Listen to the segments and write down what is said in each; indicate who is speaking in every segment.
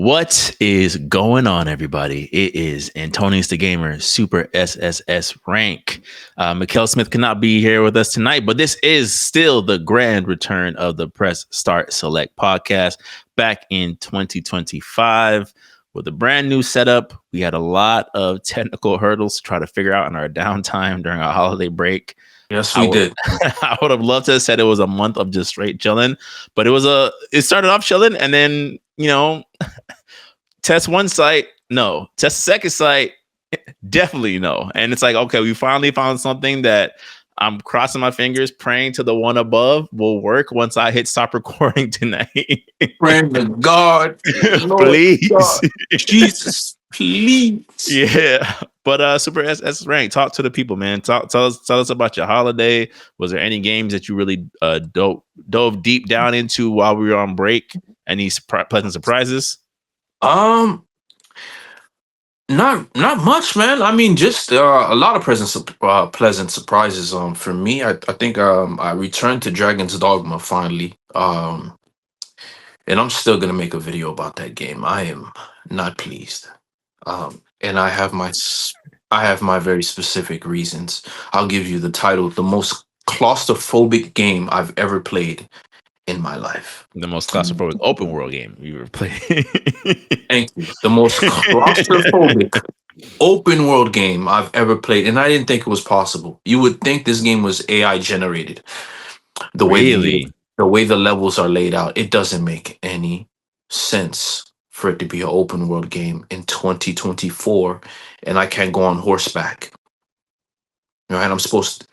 Speaker 1: What is going on, everybody? It is Antonius the Gamer, Super SSS rank. Mikkel Smith cannot be here with us tonight, but this is still the grand return of the Press Start Select podcast back in 2025 with a brand new setup. We had a lot of technical hurdles to try to figure out in our downtime during our holiday break.
Speaker 2: Yes, we did.
Speaker 1: I would have loved to have said it was a month of just straight chilling, but it started off chilling and then, test one site, no. Test the second site, definitely no. And it's like, okay, we finally found something that I'm crossing my fingers, praying to the one above will work once I hit stop recording tonight.
Speaker 2: Praying to God,
Speaker 1: please.
Speaker 2: God, Jesus, please.
Speaker 1: Yeah. But Super SS rank, talk to the people, man. Tell us about your holiday. Was there any games that you really dove deep down into while we were on break? Any pleasant surprises?
Speaker 2: Not much, man. I mean, just a lot of pleasant surprises. For me, I think I returned to Dragon's Dogma finally. And I'm still gonna make a video about that game. I am not pleased. And I have my very specific reasons. I'll give you the title: the most claustrophobic game I've ever played in my life.
Speaker 1: The most claustrophobic open world game you ever played.
Speaker 2: Thank you. The most claustrophobic open world game I've ever played, and I didn't think it was possible. You would think this game was AI generated. The way the levels are laid out, it doesn't make any sense for it to be an open world game in 2024, and I can't go on horseback. All right, I'm supposed to.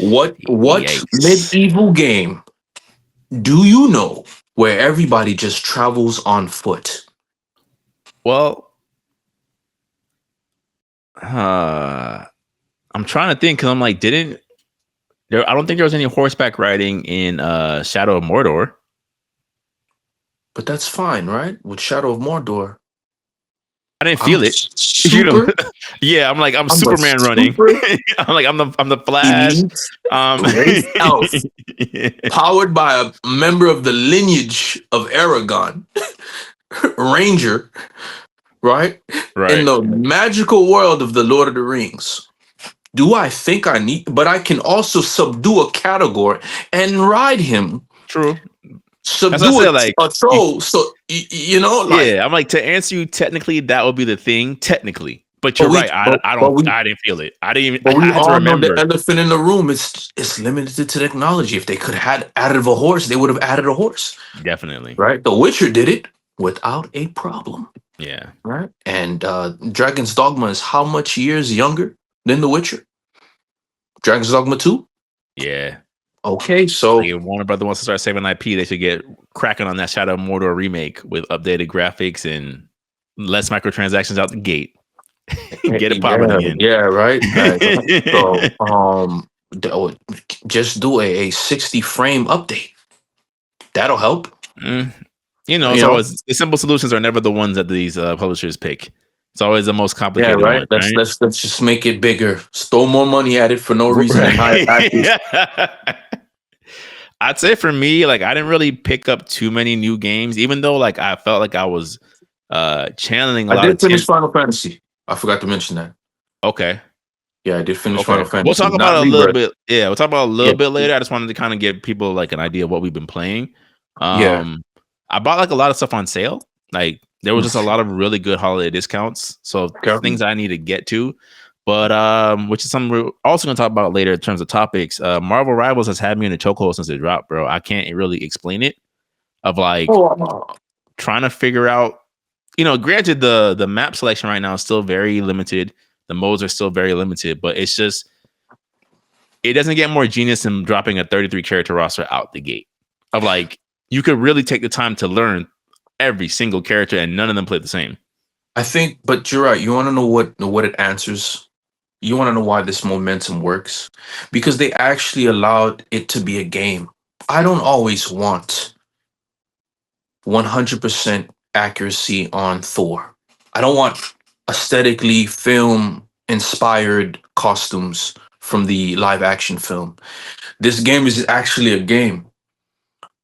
Speaker 2: What
Speaker 1: Yikes.
Speaker 2: medieval game do you know where everybody just travels on foot?
Speaker 1: Well, I'm trying to think because I'm like, I don't think there was any horseback riding in Shadow of Mordor.
Speaker 2: But that's fine, right? With Shadow of Mordor,
Speaker 1: I didn't feel it. Yeah, I'm Superman running. I'm the Flash.
Speaker 2: Elf, powered by a member of the lineage of Aragon, Ranger, right? In the magical world of the Lord of the Rings. Do I think I need? But I can also subdue a category and ride him.
Speaker 1: True.
Speaker 2: Subdue a troll.
Speaker 1: Yeah, I'm like, to answer you technically, that would be the thing. Technically, but you're right. I didn't feel it. I didn't even.
Speaker 2: But we all know the elephant in the room. It's limited to technology. If they could have added a horse, they would have added a horse.
Speaker 1: Definitely.
Speaker 2: Right. The Witcher did it without a problem.
Speaker 1: Yeah.
Speaker 2: Right. And Dragon's Dogma is how much years younger than The Witcher? Dragon's Dogma 2?
Speaker 1: Yeah.
Speaker 2: Okay, so
Speaker 1: if Warner Brother wants to start saving IP, they should get cracking on that Shadow of Mordor remake with updated graphics and less microtransactions out the gate. Get it popping again.
Speaker 2: Yeah, right. So, just do a 60 frame update. That'll help.
Speaker 1: Always, the simple solutions are never the ones that these publishers pick. It's always the most complicated.
Speaker 2: Yeah, right. Let's just make it bigger. Throw more money at it for no reason.
Speaker 1: I'd say for me, I didn't really pick up too many new games, even though I felt like I was channeling a lot.
Speaker 2: I did finish Final Fantasy. I forgot to mention that.
Speaker 1: Okay.
Speaker 2: Yeah, I did finish Final Fantasy.
Speaker 1: We'll talk about it a little bit. Yeah, we'll talk about it a little bit later. I just wanted to kind of give people an idea of what we've been playing. I bought a lot of stuff on sale. There was just a lot of really good holiday discounts. So things I need to get to. But which is something we're also going to talk about later in terms of topics. Marvel Rivals has had me in a chokehold since it dropped, bro. I can't really explain it. Trying to figure out, granted the map selection right now is still very limited. The modes are still very limited, but it's just, it doesn't get more genius than dropping a 33 character roster out the gate. You could really take the time to learn every single character and none of them play the same.
Speaker 2: I think, but you're right. You want to know what it answers? You want to know why this momentum works? Because they actually allowed it to be a game. I don't always want 100% accuracy on Thor. I don't want aesthetically film-inspired costumes from the live-action film. This game is actually a game.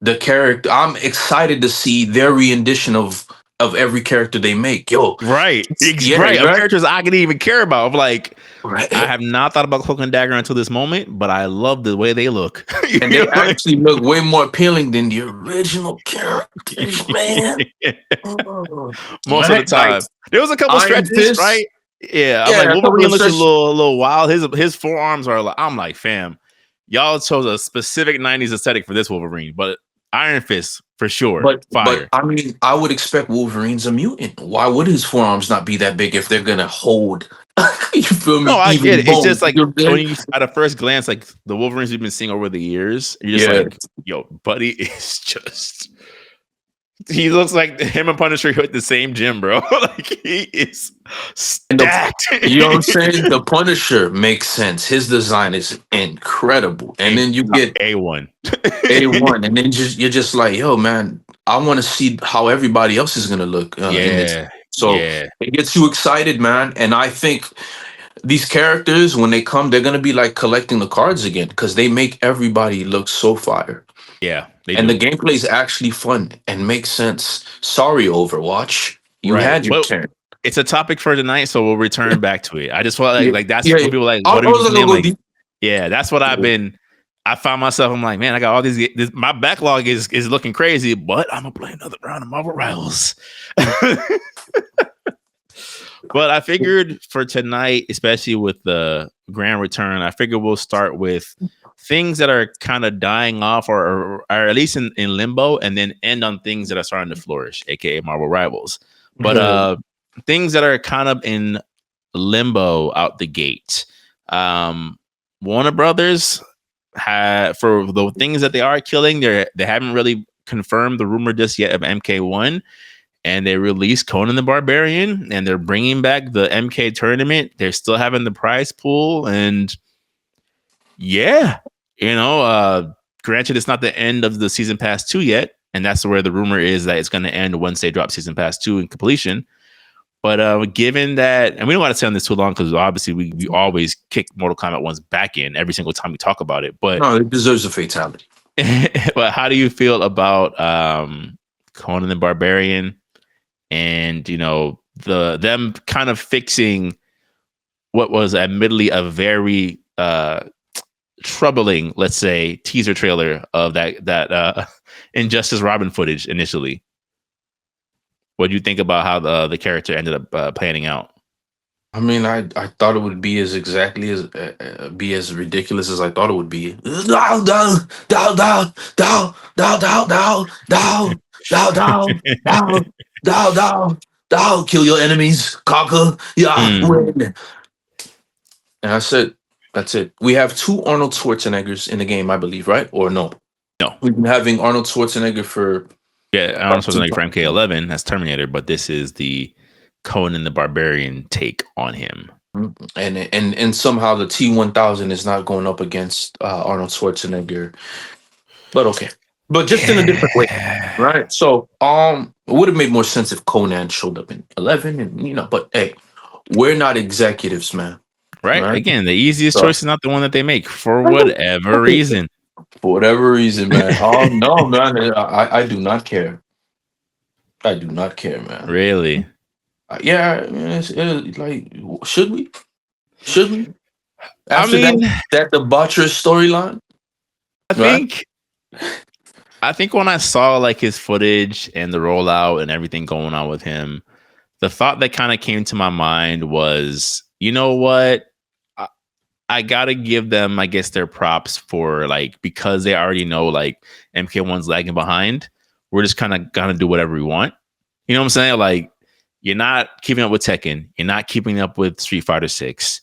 Speaker 2: the character. I'm excited to see their rendition of every character they make. Yo,
Speaker 1: Right.
Speaker 2: yeah,
Speaker 1: Right. Of
Speaker 2: right,
Speaker 1: characters I could even care about. I'm like, I
Speaker 2: right.
Speaker 1: have not thought about Cloak and Dagger until this moment, but I love the way they look.
Speaker 2: And
Speaker 1: You
Speaker 2: they
Speaker 1: know, like-
Speaker 2: actually look way more appealing than the original characters, man. Oh,
Speaker 1: Most of the
Speaker 2: right, like
Speaker 1: time. There was a couple
Speaker 2: Iron
Speaker 1: stretches,
Speaker 2: Fist.
Speaker 1: right? Yeah. I'm
Speaker 2: Yeah,
Speaker 1: like,
Speaker 2: a couple
Speaker 1: Wolverine
Speaker 2: of
Speaker 1: looks
Speaker 2: stretches.
Speaker 1: a little wild. His forearms are like, I'm like, fam, y'all chose a specific 90s aesthetic for this Wolverine, but Iron Fist for sure.
Speaker 2: But
Speaker 1: Fire.
Speaker 2: I mean, I would expect Wolverine's a mutant. Why would his forearms not be that big if they're gonna hold? You feel
Speaker 1: No,
Speaker 2: me?
Speaker 1: I get
Speaker 2: Even
Speaker 1: it. It's
Speaker 2: bone.
Speaker 1: just like
Speaker 2: You know what I'm
Speaker 1: when
Speaker 2: saying?
Speaker 1: you at a first glance, like the Wolverines we've been seeing over the years, you're just
Speaker 2: Yeah.
Speaker 1: like, yo, buddy is just he looks like him and Punisher hit the same gym, bro. Like he is
Speaker 2: And
Speaker 1: stacked.
Speaker 2: you know what I'm saying? The Punisher makes sense. His design is incredible. And then you get
Speaker 1: A1.
Speaker 2: A1, and then you're just like, yo, man, I want to see how everybody else is gonna look in this.
Speaker 1: Yeah.
Speaker 2: So
Speaker 1: Yeah.
Speaker 2: it gets you excited, man. And I think these characters, when they come, they're gonna be like collecting the cards again because they make everybody look so fire.
Speaker 1: Yeah, they
Speaker 2: And the
Speaker 1: do.
Speaker 2: gameplay is actually fun and makes sense. Sorry, Overwatch, you
Speaker 1: Right.
Speaker 2: had your
Speaker 1: Well,
Speaker 2: turn.
Speaker 1: it's a topic for tonight, so we'll return back to it. I just felt
Speaker 2: Yeah,
Speaker 1: like that's
Speaker 2: yeah.
Speaker 1: what
Speaker 2: Yeah.
Speaker 1: people like.
Speaker 2: I
Speaker 1: What have you
Speaker 2: was
Speaker 1: been
Speaker 2: not gonna
Speaker 1: playing?
Speaker 2: go
Speaker 1: Like,
Speaker 2: deep.
Speaker 1: yeah, that's what I've been. I found myself. I'm like, man, I got all these. My backlog is looking crazy, but I'm gonna play another round of Marvel Rivals. But I figured for tonight, especially with the grand return, I figured we'll start with things that are kind of dying off or at least in limbo, and then end on things that are starting to flourish, aka Marvel Rivals. But things that are kind of in limbo out the gate. Um, Warner Brothers had for the things that they are killing, they haven't really confirmed the rumor just yet of MK1, and they released Conan the Barbarian, and they're bringing back the MK tournament. They're still having the prize pool, and yeah, granted, it's not the end of the season pass 2 yet, and that's where the rumor is that it's going to end once they drop season pass 2 in completion. But given that, and we don't want to stay on this too long because obviously we always kick Mortal Kombat 1's back in every single time we talk about it. But
Speaker 2: No, it deserves a fatality.
Speaker 1: but how do you feel about Conan the Barbarian and them kind of fixing what was admittedly a very troubling, let's say, teaser trailer of that Injustice Robin footage initially? What do you think about how the character ended up panning out?
Speaker 2: I mean, I thought it would be as exactly as be as ridiculous as I thought it would be. Down, down, down, down, down, down, down, down, down, down, down, down, down, down, down. Kill your enemies, conquer, yeah, win. And I said, that's it. We have two Arnold Schwarzeneggers in the game, I believe, right? Or no?
Speaker 1: No.
Speaker 2: We've been having Arnold Schwarzenegger for
Speaker 1: Yeah, Arnold Schwarzenegger for MK11. That's Terminator, but this is the Conan the Barbarian take on him.
Speaker 2: And somehow the T-1000 is not going up against Arnold Schwarzenegger. But okay. But just in a different way. Right. So it would have made more sense if Conan showed up in 11 and but hey, we're not executives, man.
Speaker 1: Right? Again, the easiest
Speaker 2: So,
Speaker 1: choice is not the one that they make for whatever reason.
Speaker 2: For whatever reason, man. Oh no, man. I do not care. I do not care, man.
Speaker 1: Really?
Speaker 2: Yeah, it's like should we? Should we? After
Speaker 1: I mean,
Speaker 2: that debaucherous storyline?
Speaker 1: I think when I saw like his footage and the rollout and everything going on with him, the thought that kind of came to my mind was, you know what? I gotta give them, I guess, their props for like, because they already know like MK1's lagging behind. We're just kind of gonna do whatever we want. You know what I'm saying? Like, you're not keeping up with Tekken. You're not keeping up with Street Fighter 6.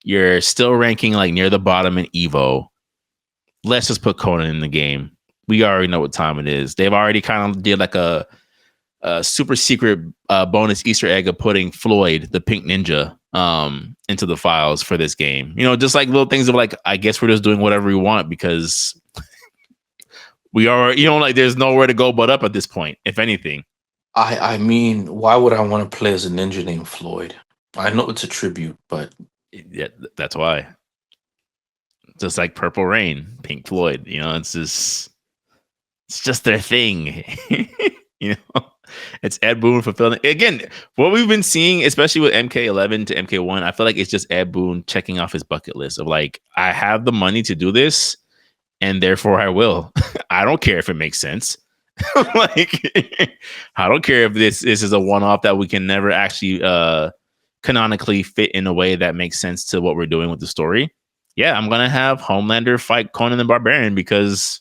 Speaker 1: You're still ranking like near the bottom in Evo. Let's just put Conan in the game. We already know what time it is. They've already kind of did like a super secret bonus Easter egg of putting Floyd, the pink ninja, into the files for this game. Just like little things of like, I guess we're just doing whatever we want because we are, like there's nowhere to go but up at this point, if anything.
Speaker 2: I mean, why would I want to play as a ninja named Floyd? I know it's a tribute, but
Speaker 1: yeah, that's why. Just like Purple Rain, Pink Floyd, it's just It's just their thing. you know, it's Ed Boon fulfilling again what we've been seeing, especially with MK11 to MK1. I feel like it's just Ed Boon checking off his bucket list of like, I have the money to do this, and therefore I will. I don't care if it makes sense. like, I don't care if this is a one off that we can never actually canonically fit in a way that makes sense to what we're doing with the story. Yeah, I'm gonna have Homelander fight Conan the Barbarian because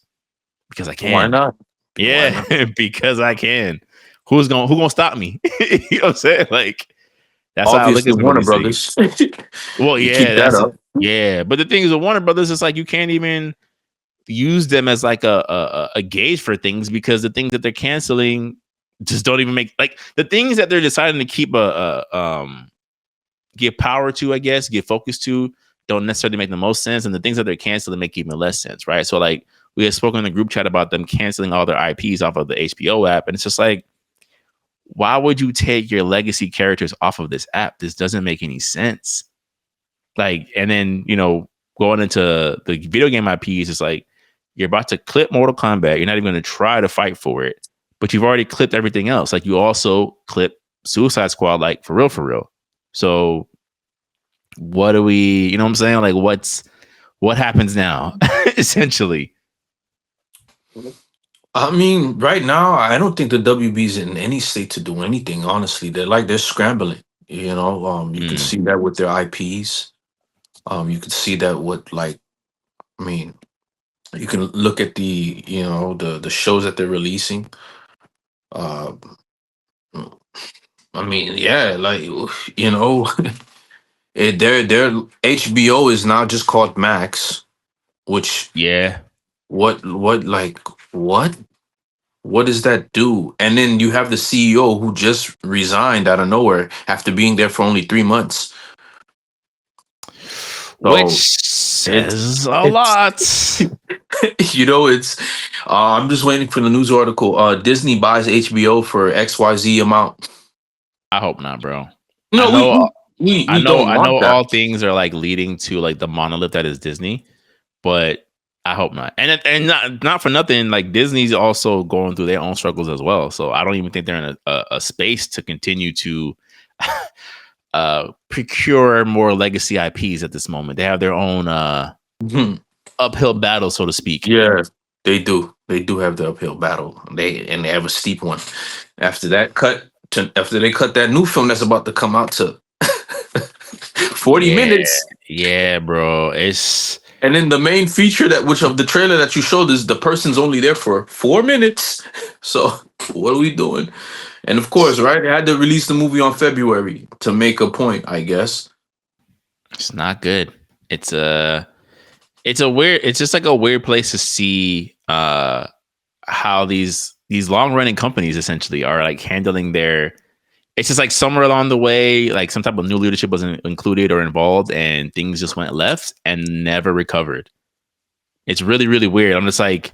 Speaker 1: I
Speaker 2: Why
Speaker 1: can.
Speaker 2: not? Why not?
Speaker 1: Yeah, because I can. Who gonna stop me? you know what I'm saying? Like that's how I look
Speaker 2: Obviously,
Speaker 1: at some of
Speaker 2: Warner
Speaker 1: these things.
Speaker 2: Brothers.
Speaker 1: Well,
Speaker 2: You
Speaker 1: yeah,
Speaker 2: keep that
Speaker 1: that's
Speaker 2: up.
Speaker 1: yeah. But the thing is, with Warner Brothers, it's like you can't even use them as like a gauge for things because the things that they're canceling just don't even make like the things that they're deciding to keep give power to, I guess, give focus to, don't necessarily make the most sense. And the things that they're canceling make even less sense, right? So like we had spoken in the group chat about them canceling all their IPs off of the HBO app. And it's just like, why would you take your legacy characters off of this app? This doesn't make any sense. Like, and then, going into the video game IPs, it's like you're about to clip Mortal Kombat. You're not even going to try to fight for it, but you've already clipped everything else. Like you also clip Suicide Squad, like for real, for real. So what do we, you know what I'm saying? Like what happens now, essentially?
Speaker 2: I mean, right now, I don't think the WB's in any state to do anything. Honestly, they're scrambling. You can
Speaker 1: Mm,
Speaker 2: see that with their IPs. You can see that with like, I mean, you can look at the shows that they're releasing. Uh, I mean, yeah, like their HBO is now just called Max, which
Speaker 1: yeah.
Speaker 2: what like what what does that do? And then you have the CEO who just resigned out of nowhere after being there for only 3 months.
Speaker 1: Which
Speaker 2: So it's
Speaker 1: says a
Speaker 2: it's
Speaker 1: lot.
Speaker 2: it's I'm just waiting for the news article. Disney buys HBO for XYZ amount.
Speaker 1: I hope not, bro. I
Speaker 2: No,
Speaker 1: know
Speaker 2: we don't
Speaker 1: I
Speaker 2: want
Speaker 1: know
Speaker 2: that.
Speaker 1: all things are like leading to like the monolith that is Disney, but I hope not. And not for nothing, like Disney's also going through their own struggles as well. So I don't even think they're in a space to continue to procure more legacy IPs at this moment. They have their own
Speaker 2: Mhm.
Speaker 1: uphill battle, so to speak.
Speaker 2: Yeah, they do. They do have the uphill battle. They have a steep one. After that after they cut that new film that's about to come out to 40
Speaker 1: Yeah,
Speaker 2: minutes.
Speaker 1: yeah, bro. It's
Speaker 2: And then the main feature that which of the trailer that you showed is the person's only there for 4 minutes. So what are we doing? And of course, right? They had to release the movie on February to make a point, I guess.
Speaker 1: it's not good. It's a weird. It's just like a weird place to see how these long running companies essentially are like handling their. It's just like somewhere along the way, like some type of new leadership wasn't included or involved, and things just went left and never recovered. It's really, really weird. I'm just like,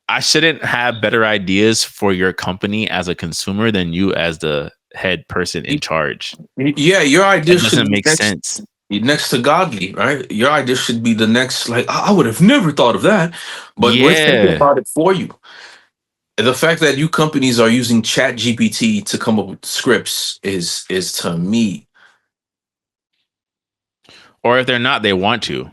Speaker 1: I shouldn't have better ideas for your company as a consumer than you as the head person in charge.
Speaker 2: Yeah, your idea
Speaker 1: That
Speaker 2: should
Speaker 1: doesn't
Speaker 2: be
Speaker 1: make sense.
Speaker 2: next to godly, right? Your idea should be the next, like, I would have never thought of that, but we're thinking
Speaker 1: Yeah.
Speaker 2: about it for you. The fact that you companies are using Chat GPT to come up with scripts is to me.
Speaker 1: Or if they're not, they want to.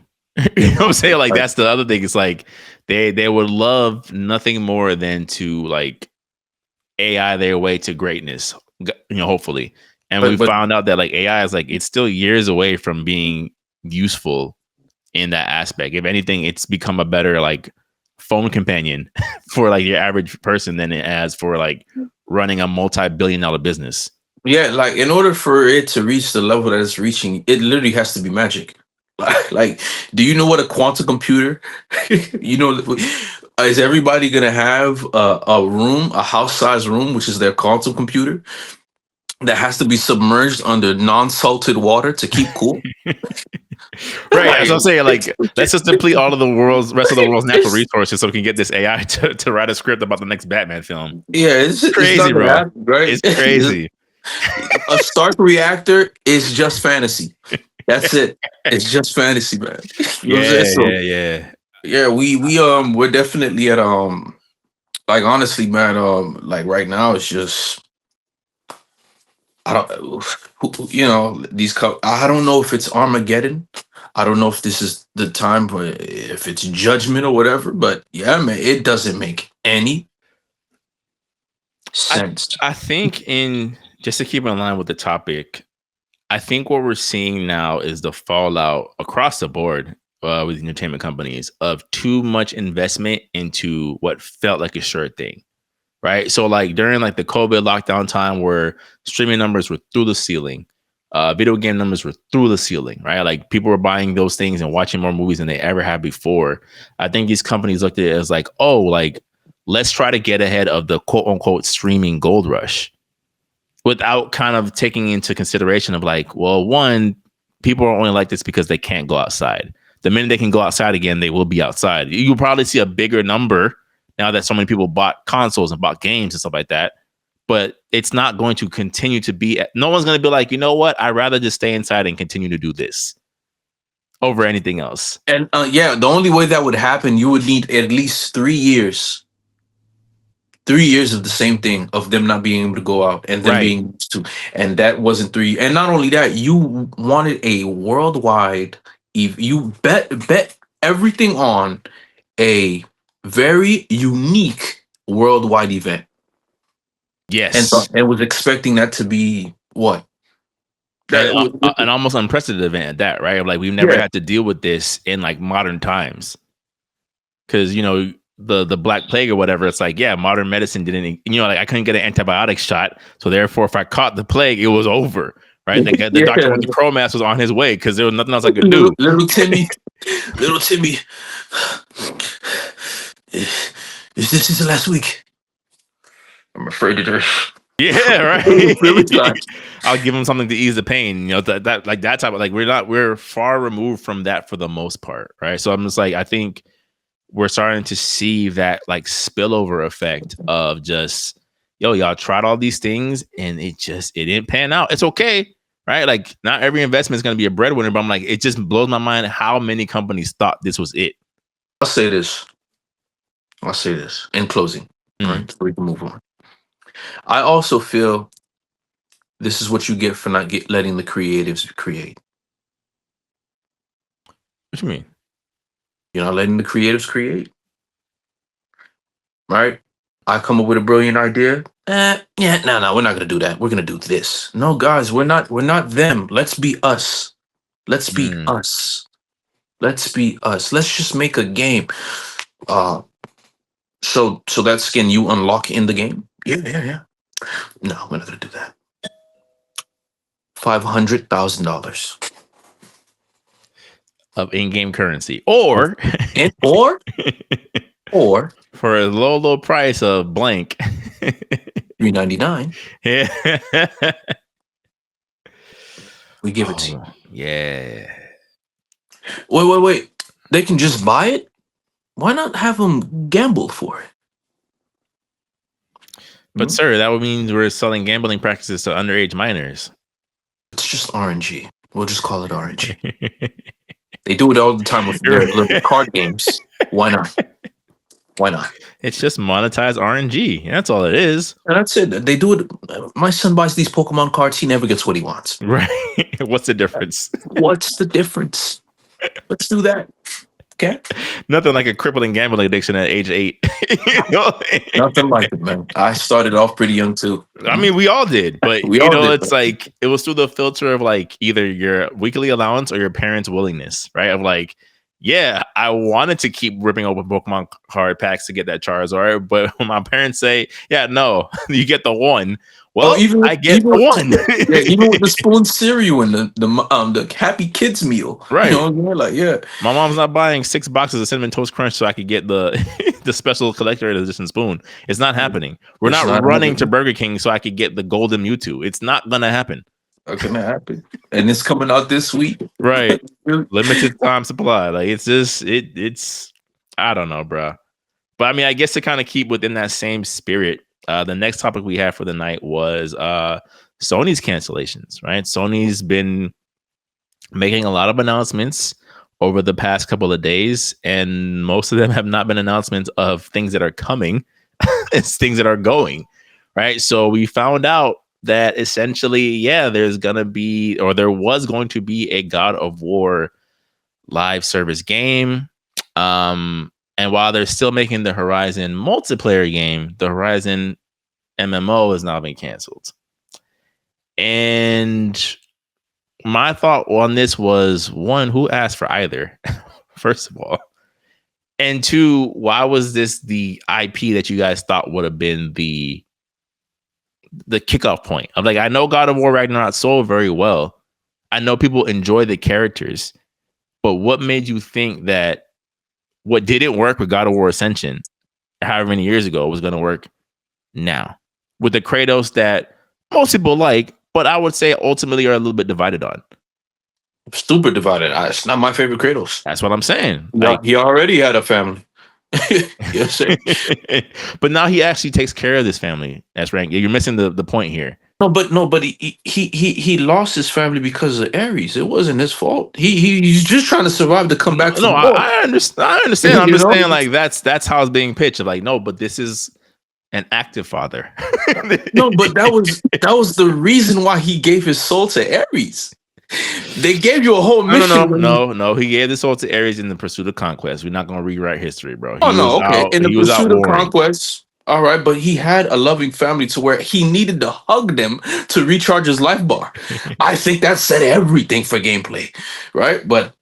Speaker 2: They
Speaker 1: you know what I'm
Speaker 2: want
Speaker 1: saying? Like
Speaker 2: like,
Speaker 1: that's the other thing. It's like they would love nothing more than to like AI their way to greatness. Hopefully. And we
Speaker 2: but
Speaker 1: found out that like AI is like it's still years away from being useful in that aspect. If anything, it's become a better like phone companion for like your average person than it has for like running a multi-billion-dollar business.
Speaker 2: yeah, like in order for it to reach the level that it's reaching, it literally has to be magic. Like, do you know what a quantum computer? you know, is everybody gonna have a room, a house-sized room, which is their quantum computer, that has to be submerged under non-salted water to keep cool?
Speaker 1: Right. As
Speaker 2: Like,
Speaker 1: I'm saying, like, let's just deplete all of the rest of the world's natural resources so we can get this AI to write a script about the next Batman film.
Speaker 2: yeah,
Speaker 1: It's
Speaker 2: it's
Speaker 1: crazy,
Speaker 2: not gonna
Speaker 1: bro.
Speaker 2: happen, right?
Speaker 1: It's crazy.
Speaker 2: A Stark reactor is just fantasy. That's it. It's just fantasy, man. You know what I'm saying?
Speaker 1: Yeah,
Speaker 2: So
Speaker 1: yeah, yeah.
Speaker 2: yeah, we're definitely at Like honestly, man, like right now it's just I don't, these. I don't know if it's Armageddon. I don't know if this is the time, but if it's Judgment or whatever. But yeah, man, it doesn't make any
Speaker 1: I
Speaker 2: sense.
Speaker 1: I think in just to keep in line with the topic, I think what we're seeing now is the fallout across the board with entertainment companies of too much investment into what felt like a sure thing, right? So like during like the COVID lockdown time where streaming numbers were through the ceiling, video game numbers were through the ceiling, right? Like people were buying those things and watching more movies than they ever had before. I think these companies looked at it as like, oh, like let's try to get ahead of the quote unquote streaming gold rush without kind of taking into consideration of like, well, one, people are only like this because they can't go outside. The minute they can go outside again, they will be outside. You'll probably see a bigger number now that so many people bought consoles and bought games and stuff like that. But it's not going to continue to be. No one's going to be like, you know what? I'd rather just stay inside and continue to do this over anything else.
Speaker 2: And yeah, the only way that would happen, you would need at least 3 years. 3 years of the same thing of them not being able to go out and them
Speaker 1: Right.
Speaker 2: being used to, and that wasn't 3. And not only that, you wanted a worldwide. You bet everything on a very unique worldwide event,
Speaker 1: Yes.
Speaker 2: and was expecting that to be what
Speaker 1: And
Speaker 2: that was,
Speaker 1: an almost unprecedented event at that, right? Like we've never
Speaker 2: yeah.
Speaker 1: had to deal with this in like modern times. Because the Black Plague or whatever, it's like, yeah, modern medicine didn't, like I couldn't get an antibiotic shot, so therefore, if I caught the plague, it was over, right? The doctor with the crow mask was on his way because there was nothing else I could do.
Speaker 2: Little Timmy, little Timmy. This is the last week. I'm afraid of this.
Speaker 1: Yeah, right. I'll give him something to ease the pain. That like that type of like we're far removed from that for the most part, right? So I'm just like, I think we're starting to see that like spillover effect of just, y'all tried all these things and it didn't pan out. It's okay, right? Like not every investment is going to be a breadwinner, but I'm like, it just blows my mind how many companies thought this was it.
Speaker 2: I'll say this in closing, right? So we can move on. I also feel this is what you get for not letting the creatives create.
Speaker 1: What you mean?
Speaker 2: You're not letting the creatives create, right? I come up with a brilliant idea. No, we're not gonna do that. We're gonna do this. No, guys, we're not them. Let's be us. Let's be us. Let's be us. Let's just make a game. So that skin you unlock in the game. Yeah. No, we're not gonna do that. $500,000
Speaker 1: of in-game currency, or
Speaker 2: or
Speaker 1: for a low price of blank
Speaker 2: $3.99.
Speaker 1: Yeah,
Speaker 2: we give it to you.
Speaker 1: Yeah.
Speaker 2: Wait. They can just buy it. Why not have them gamble for it?
Speaker 1: But sir, that would mean we're selling gambling practices to underage minors.
Speaker 2: It's just RNG. We'll just call it RNG. They do it all the time with their little card games. Why not?
Speaker 1: It's just monetized RNG. That's all it is.
Speaker 2: And that's it. They do it. My son buys these Pokemon cards. He never gets what he wants.
Speaker 1: Right. What's the difference?
Speaker 2: What's the difference? Let's do that. Okay.
Speaker 1: Nothing like a crippling gambling addiction at age 8.
Speaker 2: Nothing like it, man. I started off pretty young too.
Speaker 1: I mean, we all did, but it's like it was through the filter of like either your weekly allowance or your parents' willingness, right? Of like, yeah, I wanted to keep ripping open Pokemon card packs to get that Charizard, but when my parents say, yeah, no, you get the one. Well, I get the one.
Speaker 2: Even with the spoon cereal and the Happy Kids meal,
Speaker 1: right?
Speaker 2: You know what I mean? Like, yeah,
Speaker 1: my mom's not buying 6 boxes of Cinnamon Toast Crunch so I could get the the special collector edition spoon. It's not happening. We're not running to Burger King so I could get the golden Mewtwo. It's not gonna happen.
Speaker 2: Not gonna happen. And it's coming out this week,
Speaker 1: right? Limited time supply. Like it's just it's I don't know, bro. But I mean, I guess to kind of keep within that same spirit. The next topic we had for the night was Sony's cancellations, right? Sony's been making a lot of announcements over the past couple of days, and most of them have not been announcements of things that are coming. it's things that are going right. So we found out that essentially, yeah, there's gonna be, or there was going to be, a God of War live service game. And while they're still making the Horizon multiplayer game, the Horizon MMO has now been canceled. And my thought on this was, one, who asked for either? First of all. And two, why was this the IP that you guys thought would have been the kickoff point? I'm like, I know God of War Ragnarok sold very well. I know people enjoy the characters, but what made you think that what didn't work with God of War Ascension, however many years ago, was going to work now with the Kratos that most people like, but I would say ultimately are a little bit divided on?
Speaker 2: Stupid divided. It's not my favorite Kratos.
Speaker 1: That's what I'm saying.
Speaker 2: Yeah,
Speaker 1: Like,
Speaker 2: he already had a family. Yes, sir.
Speaker 1: but now he actually takes care of this family. That's right. You're missing the point here.
Speaker 2: No, but he lost his family because of Ares. It wasn't his fault. He's just trying to survive to come back
Speaker 1: No,
Speaker 2: from war.
Speaker 1: I understand. I understand. I'm
Speaker 2: You
Speaker 1: just
Speaker 2: know?
Speaker 1: saying, like, that's how it's being pitched. Like, no, but this is an active father.
Speaker 2: No, but that was the reason why he gave his soul to Ares. They gave you a whole mission.
Speaker 1: No. He gave the soul to Ares in the pursuit of conquest. We're not gonna rewrite history, bro.
Speaker 2: Oh no, okay. In the
Speaker 1: He was out
Speaker 2: pursuit of
Speaker 1: warring.
Speaker 2: conquest, all right, but he had a loving family to where he needed to hug them to recharge his life bar. I think that said everything for gameplay, right? But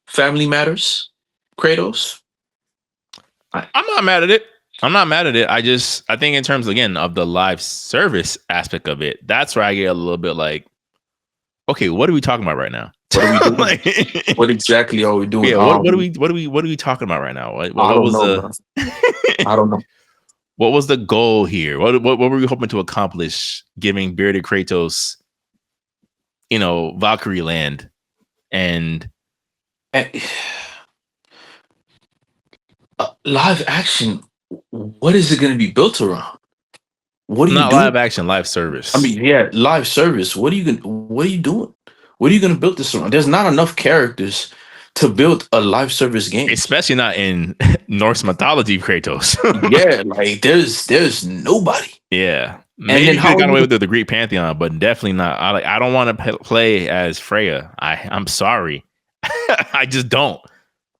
Speaker 2: family matters, Kratos.
Speaker 1: I'm not mad at it. I think in terms, again, of the live service aspect of it, that's where I get a little bit like, okay, what are we talking about right now?
Speaker 2: What are we doing?
Speaker 1: Like,
Speaker 2: What exactly are we doing?
Speaker 1: yeah, what are we talking about right now? What was
Speaker 2: bro. I don't know.
Speaker 1: What was the goal here? What were we hoping to accomplish giving bearded Kratos, Valkyrie land? And
Speaker 2: live action, what is it going to be built around? What are you
Speaker 1: not
Speaker 2: doing?
Speaker 1: live action, live service.
Speaker 2: I mean, yeah, live service. What are you doing? What are you going to build this around? There's not enough characters to build a live service game,
Speaker 1: especially not in Norse mythology, Kratos.
Speaker 2: Yeah, like there's nobody.
Speaker 1: Yeah, maybe you could have gotten away with the Greek pantheon, but definitely not. I don't want to play as Freya. I'm sorry, I just don't.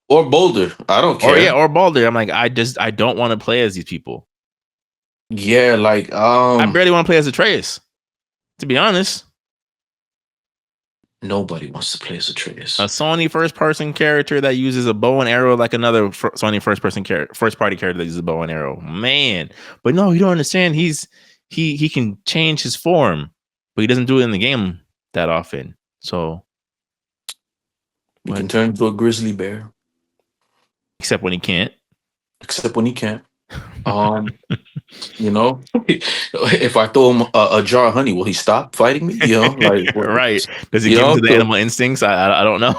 Speaker 2: Or Boulder, I don't care.
Speaker 1: Or Boulder. I'm like, I don't want to play as these people.
Speaker 2: Yeah, like
Speaker 1: I barely want to play as Atreus, to be honest.
Speaker 2: Nobody wants to play as Atreus.
Speaker 1: A Sony first-person character that uses a bow and arrow like another Sony first-party character that uses a bow and arrow. Man, but no, you don't understand. He can change his form, but he doesn't do it in the game that often. So
Speaker 2: he can turn into a grizzly bear,
Speaker 1: except when he can't.
Speaker 2: If I throw him a jar of honey, will he stop fighting me? Like
Speaker 1: right? Does he give him to the animal instincts? I don't know.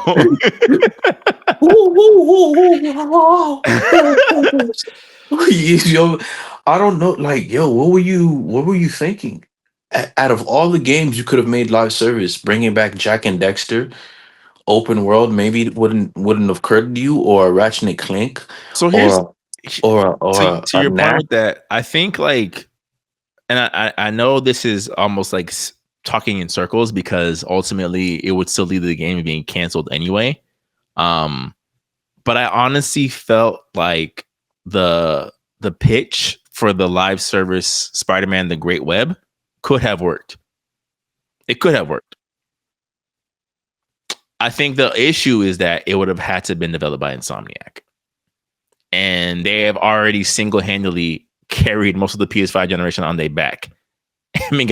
Speaker 2: I don't know. Like, what were you thinking? Out of all the games you could have made live service, bringing back Jack and Dexter, open world, maybe it wouldn't have occurred to you, or Ratchet and Clank.
Speaker 1: So here's
Speaker 2: or
Speaker 1: to your point with that, I think, like, and I know this is almost like talking in circles, because ultimately it would still lead to the game being canceled anyway. But I honestly felt like the pitch for the live service Spider-Man: The Great Web could have worked. It could have worked. I think the issue is that it would have had to have been developed by Insomniac. And they have already single-handedly carried most of the PS5 generation on their back. and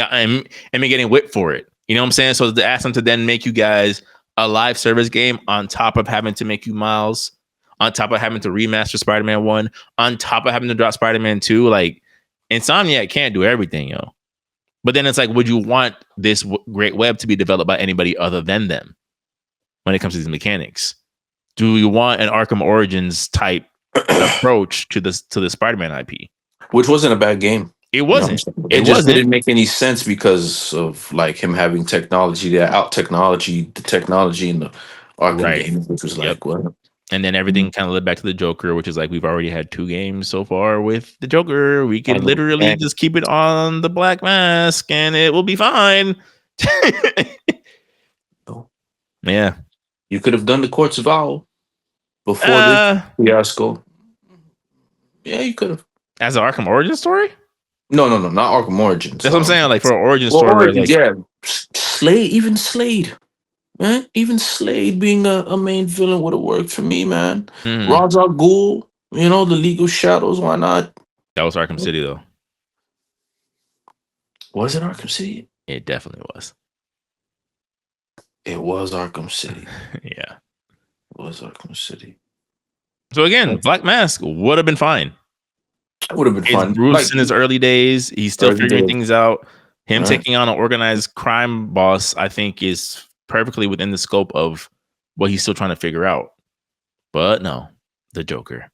Speaker 1: been getting whipped for it. You know what I'm saying? So to ask them to then make you guys a live service game on top of having to make you Miles, on top of having to remaster Spider-Man 1, on top of having to drop Spider-Man 2, like, Insomniac can't do everything, yo. But then it's like, would you want this Great Web to be developed by anybody other than them when it comes to these mechanics? Do you want an Arkham Origins type approach to the Spider-Man IP?
Speaker 2: Which wasn't a bad game.
Speaker 1: It wasn't.
Speaker 2: It just didn't make any sense because of like him having technology that out technology, the technology in the Arkham game, which was like, what?
Speaker 1: And then everything kind of led back to the Joker, which is like we've already had 2 games so far with the Joker. We could
Speaker 2: And,
Speaker 1: literally
Speaker 2: and
Speaker 1: just keep it on the Black Mask and it will be fine. Yeah.
Speaker 2: you could have done the Courts of Owl before the fiasco. Yeah, you could have.
Speaker 1: As an Arkham origin story?
Speaker 2: No, not Arkham Origins.
Speaker 1: That's what I'm saying. Like for an origin
Speaker 2: Well,
Speaker 1: story where
Speaker 2: Origins,
Speaker 1: like
Speaker 2: yeah. Slade, man. Even Slade being a main villain would have worked for me, man. Ra's al Ghul, the League of Shadows, why not?
Speaker 1: That was Arkham City though.
Speaker 2: Was it Arkham City?
Speaker 1: It definitely was.
Speaker 2: It was Arkham City.
Speaker 1: Yeah.
Speaker 2: It was Arkham City.
Speaker 1: So again, Black Mask would have been fine.
Speaker 2: It would have been fun.
Speaker 1: Bruce in his early days, he's still figuring things out. Him taking on an organized crime boss, I think, is perfectly within the scope of what he's still trying to figure out. But no, the Joker.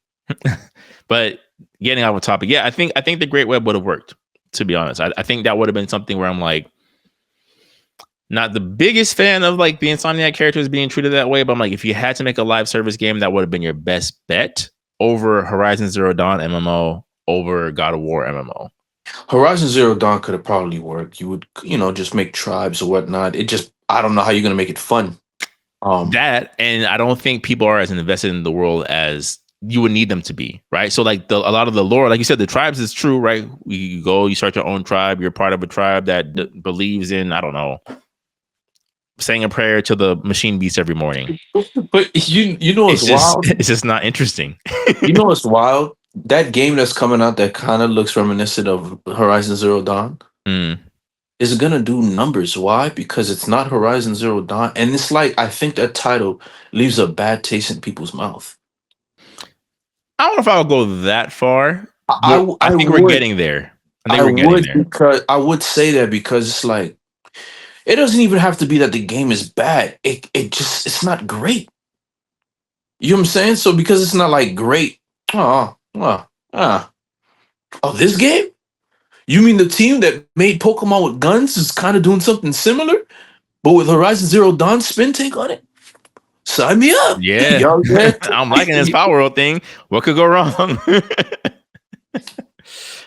Speaker 1: But getting off the topic, yeah, I think the Great Web would have worked. To be honest, I think that would have been something where I'm like, not the biggest fan of like the Insomniac characters being treated that way, but I'm like, if you had to make a live service game, that would have been your best bet over Horizon Zero Dawn MMO, over God of War MMO.
Speaker 2: Horizon Zero Dawn could have probably worked. You would, just make tribes or whatnot. I don't know how you're gonna make it fun.
Speaker 1: That, and I don't think people are as invested in the world as you would need them to be, right? So like a lot of the lore, like you said, the tribes is true, right? You go, you start your own tribe. You're part of a tribe that believes in, I don't know, saying a prayer to the machine beast every morning.
Speaker 2: But it's wild.
Speaker 1: It's just not interesting.
Speaker 2: What's wild? That game that's coming out that kind of looks reminiscent of Horizon Zero Dawn is gonna do numbers. Why? Because it's not Horizon Zero Dawn, and it's like I think that title leaves a bad taste in people's mouth.
Speaker 1: I don't know if I would go that far.
Speaker 2: I think
Speaker 1: we're getting there.
Speaker 2: I would say that because it's like, it doesn't even have to be that the game is bad. It's not great. You know what I'm saying? So because it's not like great. This game? You mean the team that made Pokemon with guns is kind of doing something similar, but with Horizon Zero Dawn spin take on it? Sign me up.
Speaker 1: Yeah. I'm liking this Power World thing. What could go wrong?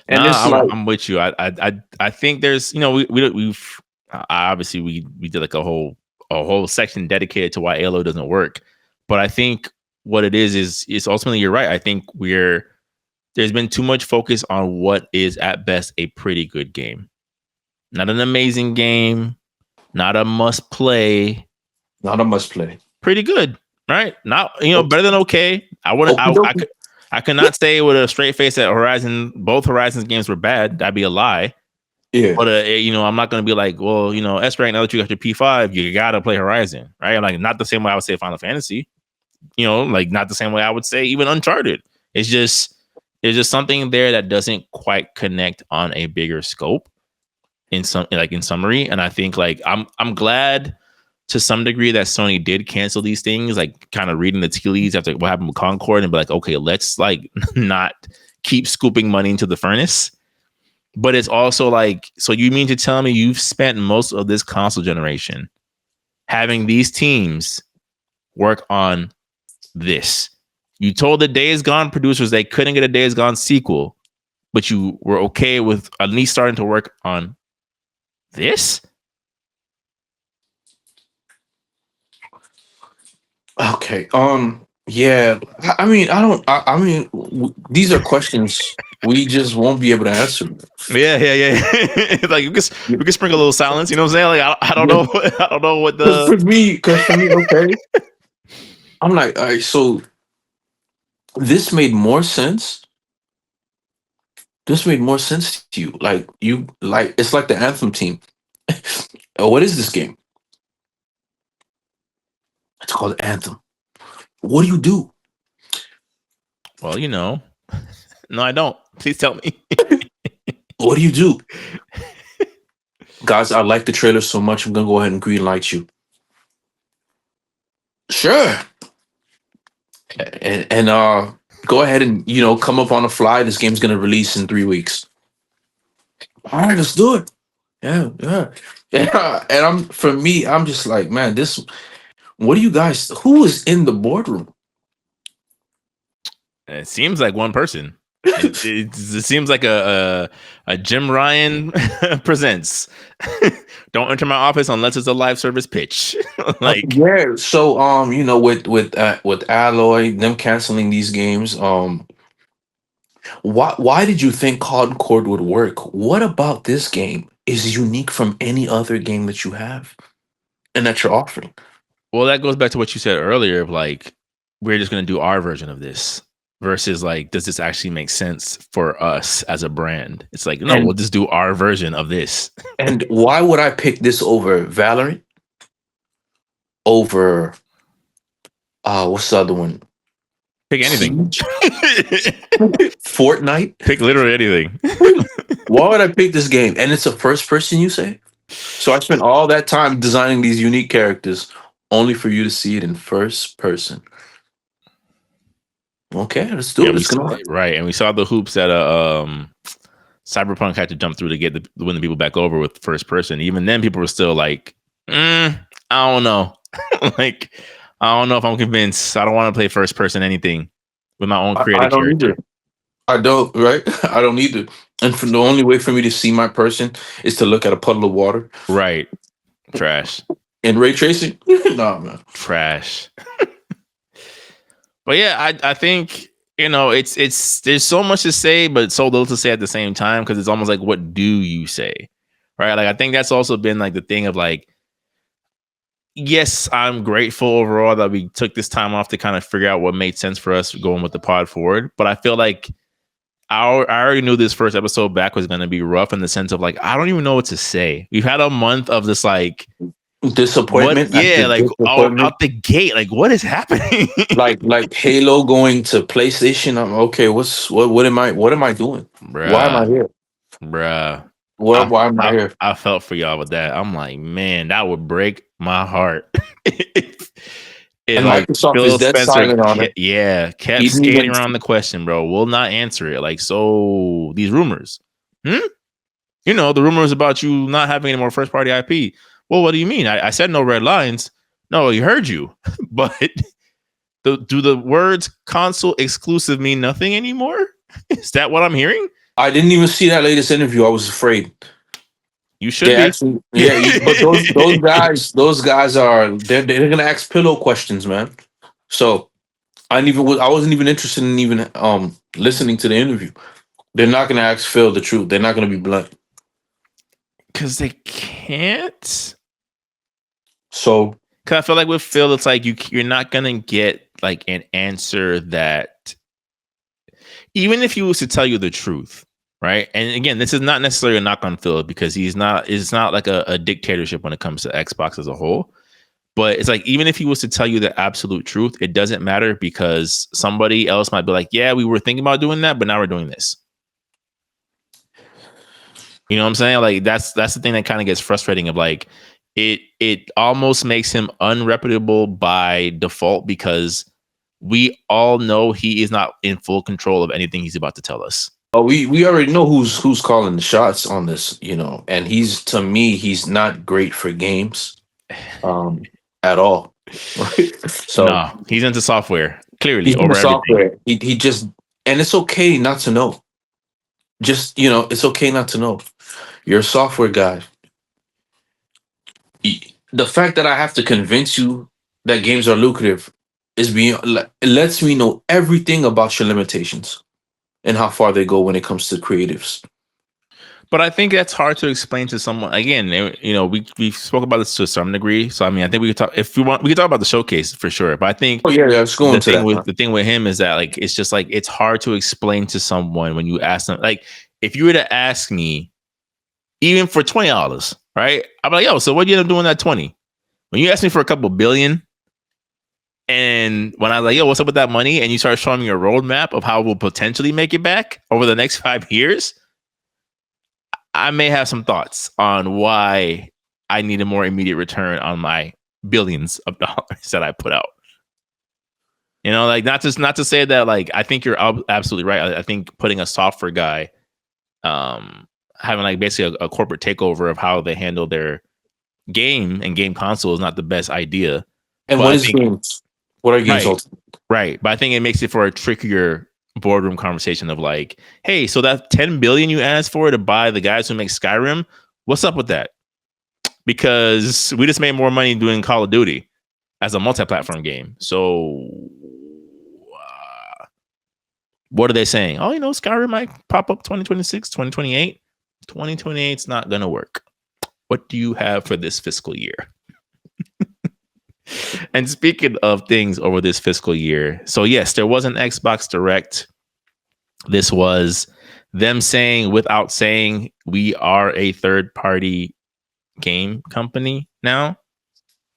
Speaker 1: And I'm with you. I think there's, we've obviously we did like a whole section dedicated to why Halo doesn't work. But I think what it is ultimately, you're right. I think there's been too much focus on what is at best a pretty good game. Not an amazing game, not a must play. Pretty good, right? Not, better than okay. I could not say with a straight face that both Horizons games were bad. That'd be a lie.
Speaker 2: Yeah.
Speaker 1: But I'm not gonna be like, well, S rank, now that you got your P5, you gotta play Horizon, right? I'm like, not the same way I would say Final Fantasy. Like not the same way I would say even Uncharted. It's just there's just something there that doesn't quite connect on a bigger scope in summary. And I think like I'm glad to some degree that Sony did cancel these things, like kind of reading the tea leaves after what happened with Concord and be like, okay, let's like not keep scooping money into the furnace. But it's also like, so you mean to tell me you've spent most of this console generation having these teams work on this? You told the Days Gone producers they couldn't get a Days Gone sequel, but you were okay with at least starting to work on this?
Speaker 2: Okay. Yeah. I mean, these are questions we just won't be able to answer.
Speaker 1: Yeah. Like we can sprinkle a little silence. You know what I'm saying? Like I don't know. I don't know what the
Speaker 2: because for me, okay. I'm like, all right. So this made more sense. This made more sense to you. Like it's like the Anthem team. What is this game? It's called Anthem. What do you do?
Speaker 1: Well, no, I don't. Please tell me.
Speaker 2: What do you do? Guys, I like the trailer so much, I'm going to go ahead and green light you. Sure. And go ahead and, come up on a fly. This game's going to release in 3 weeks. All right, let's do it. Yeah. And I'm just like, man, who is in the boardroom?
Speaker 1: It seems like one person. It seems like a Jim Ryan presents. Don't enter my office unless it's a live service pitch. Like,
Speaker 2: Yeah. So with Alloy, them canceling these games, why did you think Concord would work? What about this game is unique from any other game that you have and that you're offering?
Speaker 1: well, that goes back to what you said earlier of like, we're just gonna do our version of this versus like, does this actually make sense for us as a brand? It's like, no, we'll
Speaker 2: And
Speaker 1: just do our version of this.
Speaker 2: and why would I pick this over Valorant? Over what's the other one?
Speaker 1: Pick anything.
Speaker 2: Siege? Fortnite?
Speaker 1: Pick literally anything.
Speaker 2: Why would I pick this game? And it's a first person, you say? So I spent all that time designing these unique characters only for you to see it in first person. Okay, let's do
Speaker 1: Yeah,
Speaker 2: it. It's gonna work.
Speaker 1: right, and we saw the hoops that Cyberpunk had to jump through to get win the people back over with first person. Even then, people were still like, I don't know. Like, I don't know if I'm convinced. I don't want to play first person anything with my own
Speaker 2: I
Speaker 1: creative
Speaker 2: don't
Speaker 1: character.
Speaker 2: either. I don't, right? I don't either. And for the only way for me to see my person is to look at a puddle of water.
Speaker 1: Right. Trash.
Speaker 2: And ray tracing? Nah, man.
Speaker 1: Trash. But yeah, I think, it's there's so much to say, but so little to say at the same time, because it's almost like, what do you say? Right. Like, I think that's also been like the thing of like, yes, I'm grateful overall that we took this time off to kind of figure out what made sense for us going with the pod forward. But I feel like I already knew this first episode back was going to be rough in the sense of like, I don't even know what to say. We've had a month of this like
Speaker 2: Disappointment.
Speaker 1: yeah, like
Speaker 2: Disappointment.
Speaker 1: out the gate, like what is happening?
Speaker 2: like Halo going to PlayStation. I'm okay. What am I doing? Why am I
Speaker 1: Bruh,
Speaker 2: here?
Speaker 1: bruh.
Speaker 2: Why am I here?
Speaker 1: I felt for y'all with that. I'm like, man, that would break my heart. if
Speaker 2: And
Speaker 1: like
Speaker 2: Microsoft is
Speaker 1: Phil
Speaker 2: dead
Speaker 1: Spencer,
Speaker 2: silent on it.
Speaker 1: kept
Speaker 2: He didn't
Speaker 1: skating
Speaker 2: even
Speaker 1: around the question, bro. Will not answer it. Like, so these rumors, the rumors about you not having any more first party IP. Well, what do you mean? I said no red lines. No, he heard you, but do the words console exclusive mean nothing anymore? Is that what I'm hearing?
Speaker 2: I didn't even see that latest interview. I was afraid.
Speaker 1: You should
Speaker 2: They
Speaker 1: be.
Speaker 2: actually, yeah. But those guys are they're gonna ask pillow questions, man. So I wasn't even interested in even listening to the interview. They're not gonna ask Phil the truth. They're not gonna be blunt.
Speaker 1: Because they can't.
Speaker 2: So
Speaker 1: Because I feel like with Phil, it's like you're not gonna get like an answer that, even if he was to tell you the truth, right? And again, this is not necessarily a knock on Phil because it's not like a dictatorship when it comes to Xbox as a whole. But it's like, even if he was to tell you the absolute truth, it doesn't matter because somebody else might be like, yeah, we were thinking about doing that, but now we're doing this. You know what I'm saying? Like, that's the thing that kind of gets frustrating of like, it almost makes him unreputable by default because we all know he is not in full control of anything he's about to tell us.
Speaker 2: we already know who's calling the shots on this, and to me, he's not great for games, at all. Right? So
Speaker 1: No, he's into software, clearly,
Speaker 2: he's in the
Speaker 1: over everything.
Speaker 2: software. He just, and it's okay not to know. Just it's okay not to know. You're a software guy. The fact that I have to convince you that games are lucrative is it lets me know everything about your limitations and how far they go when it comes to creatives.
Speaker 1: But I think that's hard to explain to someone. Again, we spoke about this to some degree. So I mean, I think we could talk, if we want. We could talk about the showcase for sure. But I think
Speaker 2: Oh yeah, let's go into that.
Speaker 1: the thing with him is that like, it's just like, it's hard to explain to someone when you ask them. Like, if you were to ask me, even for $20, right? I'm like, yo, so what you end up doing that 20? When you ask me for a couple billion, and when I was like, yo, what's up with that money? And you start showing me a roadmap of how we'll potentially make it back over the next 5 years, I may have some thoughts on why I need a more immediate return on my billions of dollars that I put out. Like, not to say that, like, I think you're absolutely right. I think putting a software guy, having like basically a corporate takeover of how they handle their game and game console is not the best idea.
Speaker 2: And
Speaker 1: But
Speaker 2: what
Speaker 1: I
Speaker 2: is
Speaker 1: think,
Speaker 2: games? What are games?
Speaker 1: right, right. But I think it makes it for a trickier boardroom conversation of like, hey, so that 10 billion you asked for to buy the guys who make Skyrim, what's up with that? Because we just made more money doing Call of Duty as a multi-platform game. So what are they saying? Oh, Skyrim might pop up 2026, 2028. 2028 is not going to work. What do you have for this fiscal year? And speaking of things over this fiscal year, so yes, there was an Xbox Direct. This was them saying, without saying, we are a third-party game company now.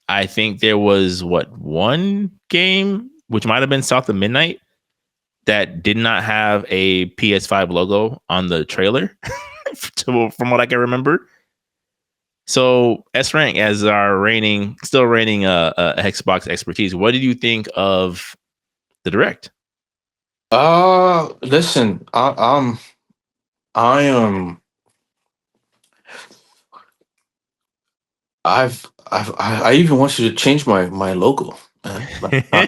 Speaker 1: I think there was one game, which might have been South of Midnight, that did not have a PS5 logo on the trailer, from what I can remember. So S Rank, as our still reigning Xbox expertise, what did you think of the Direct?
Speaker 2: Listen, I am. I even want you to change my logo, man. Like, I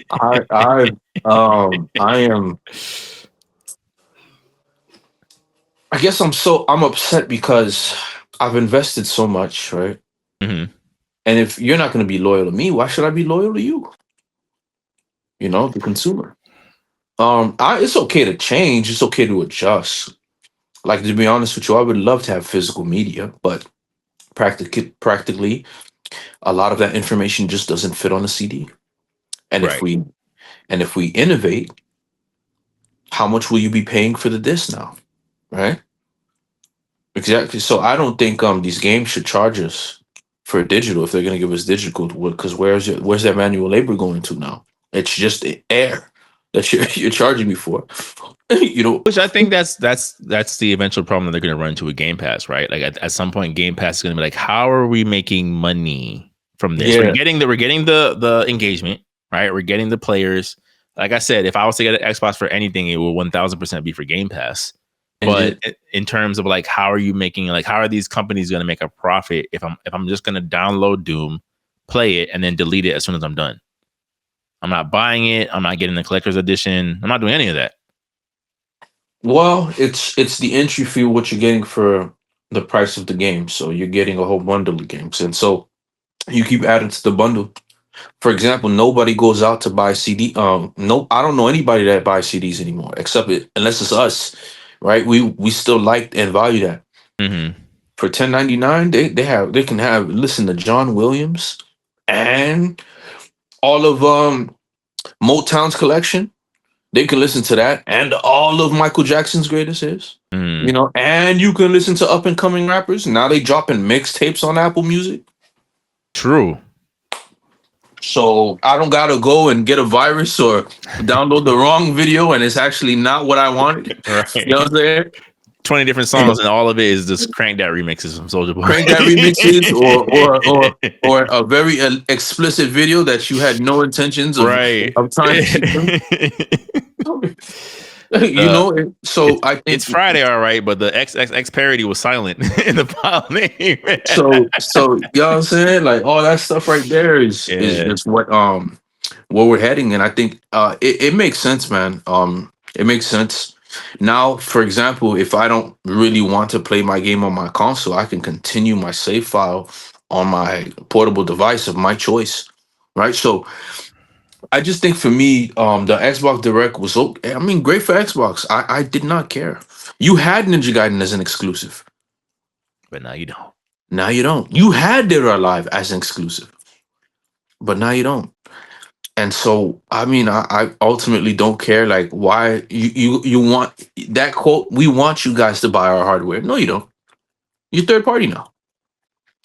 Speaker 2: am. I guess I'm upset because I've invested so much, right?
Speaker 1: Mm-hmm.
Speaker 2: And if you're not going to be loyal to me, why should I be loyal to you? The consumer. It's okay to change. It's okay to adjust. Like, to be honest with you, I would love to have physical media, but practically, a lot of that information just doesn't fit on a CD. And if
Speaker 1: Right.
Speaker 2: we innovate, how much will you be paying for the disc now? Right? Exactly. So I don't think these games should charge us for digital if they're going to give us digital. Because where's that manual labor going to now? It's just the air that you're charging me for.
Speaker 1: Which I think that's the eventual problem that they're going to run into with Game Pass, right? Like at some point, Game Pass is going to be like, how are we making money from this?
Speaker 2: Yeah.
Speaker 1: We're getting the engagement, right? We're getting the players. Like I said, if I was to get an Xbox for anything, it will 1000% be for Game Pass. But in terms of like, how are you making, like, how are these companies going to make a profit if I'm just going to download Doom, play it, and then delete it as soon as I'm done? I'm not buying it. I'm not getting the collector's edition. I'm not doing any of that.
Speaker 2: Well, it's the entry fee what you're getting for the price of the game. So you're getting a whole bundle of games, and so you keep adding to the bundle. For example, nobody goes out to buy CD. No, I don't know anybody that buys CDs anymore, unless it's us, right? We still like and value that.
Speaker 1: Mm-hmm.
Speaker 2: For 10.99, they can have listen to John Williams and all of Motown's collection. They can listen to that and all of Michael Jackson's greatest hits.
Speaker 1: Mm.
Speaker 2: And you can listen to up and coming rappers. Now they dropping mixtapes on Apple Music.
Speaker 1: True.
Speaker 2: So I don't gotta go and get a virus or download the wrong video, and it's actually not what I wanted.
Speaker 1: Right.
Speaker 2: You know what I'm saying?
Speaker 1: 20 different songs, and all of it is just crank that remixes from Soulja Boy.
Speaker 2: Crank that remixes, or a very explicit video that you had no intentions of trying to keep them. So I think
Speaker 1: it's Friday, all right, but the XXX parody was silent in the file name.
Speaker 2: so you know what I'm saying? Like all that stuff right there is just what we're heading, and I think it makes sense, man. It makes sense. Now, for example, if I don't really want to play my game on my console, I can continue my save file on my portable device of my choice, right? So I just think for me, the Xbox Direct was okay. I mean, great for Xbox. I did not care. You had Ninja Gaiden as an exclusive,
Speaker 1: but now you don't.
Speaker 2: Now you don't. You had Dead or Alive as an exclusive, but now you don't. And so, I mean, I ultimately don't care. Like, why you want that quote? We want you guys to buy our hardware. No, you don't. You're third party now,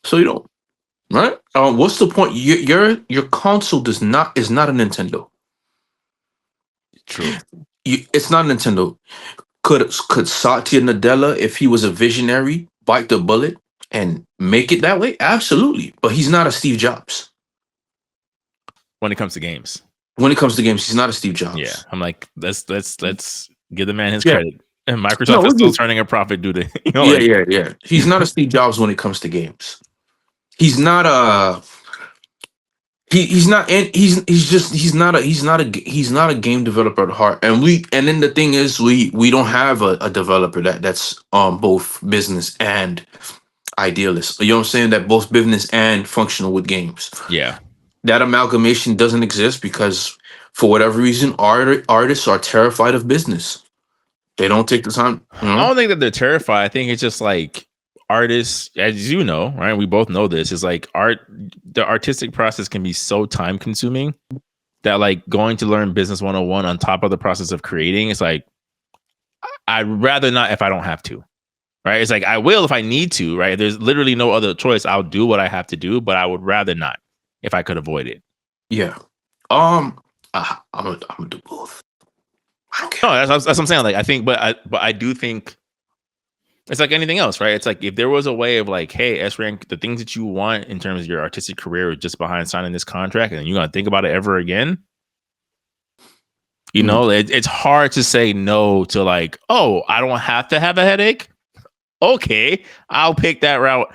Speaker 2: so you don't. Right? What's the point? Your console is not a Nintendo.
Speaker 1: True.
Speaker 2: It's not Nintendo. Could Satya Nadella, if he was a visionary, bite the bullet and make it that way? Absolutely. But he's not a Steve Jobs.
Speaker 1: When it comes to games.
Speaker 2: When it comes to games, he's not a Steve Jobs.
Speaker 1: Yeah. I'm like, let's give the man his credit. And Microsoft is still turning a profit due to
Speaker 2: yeah. He's not a Steve Jobs when it comes to games. He's not a he's not a game developer at heart. And then the thing is, we don't have a developer that's both business and idealist. You know what I'm saying? That both business and functional with games.
Speaker 1: Yeah.
Speaker 2: That amalgamation doesn't exist because for whatever reason, artists are terrified of business. They don't take the time. You
Speaker 1: I
Speaker 2: know?
Speaker 1: don't think that they're terrified. I think it's just like artists, as you know, right? We both know this. Is like the artistic process can be so time consuming that like going to learn business 101 on top of the process of creating, it's like I'd rather not if I don't have to. Right. It's like I will if I need to, right? There's literally no other choice. I'll do what I have to do, but I would rather not if I could avoid it.
Speaker 2: Yeah. I'm gonna do both. I don't
Speaker 1: No,
Speaker 2: care.
Speaker 1: that's what I'm saying. Like I think, but I do think it's like anything else, right? It's like if there was a way of like, hey, S rank, the things that you want in terms of your artistic career are just behind signing this contract, and you're gonna think about it ever again. You
Speaker 2: Mm,
Speaker 1: know, it's hard to say no to like, oh, I don't have to have a headache. Okay, I'll pick that route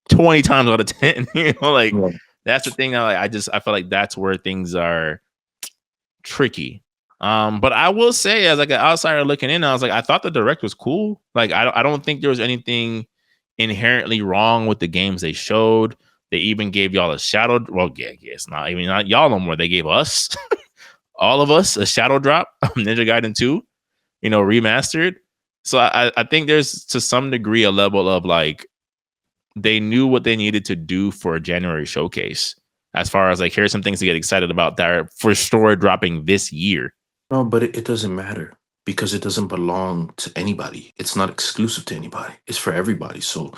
Speaker 1: 20 times out of 10. You know, like
Speaker 2: yeah.
Speaker 1: that's the thing that like I feel like that's where things are tricky. But I will say, as like an outsider looking in, I was like, I thought the direct was cool. Like, I don't think there was anything inherently wrong with the games they showed. They even gave y'all a shadow. Well, yeah, it's not even not y'all no more. They gave us, all of us, a shadow drop, Ninja Gaiden 2, you know, remastered. So I think there's to some degree a level of like they knew what they needed to do for a January showcase. As far as like, here's some things to get excited about that are for sure dropping this year.
Speaker 2: No, but it doesn't matter because it doesn't belong to anybody. It's not exclusive to anybody. It's for everybody. So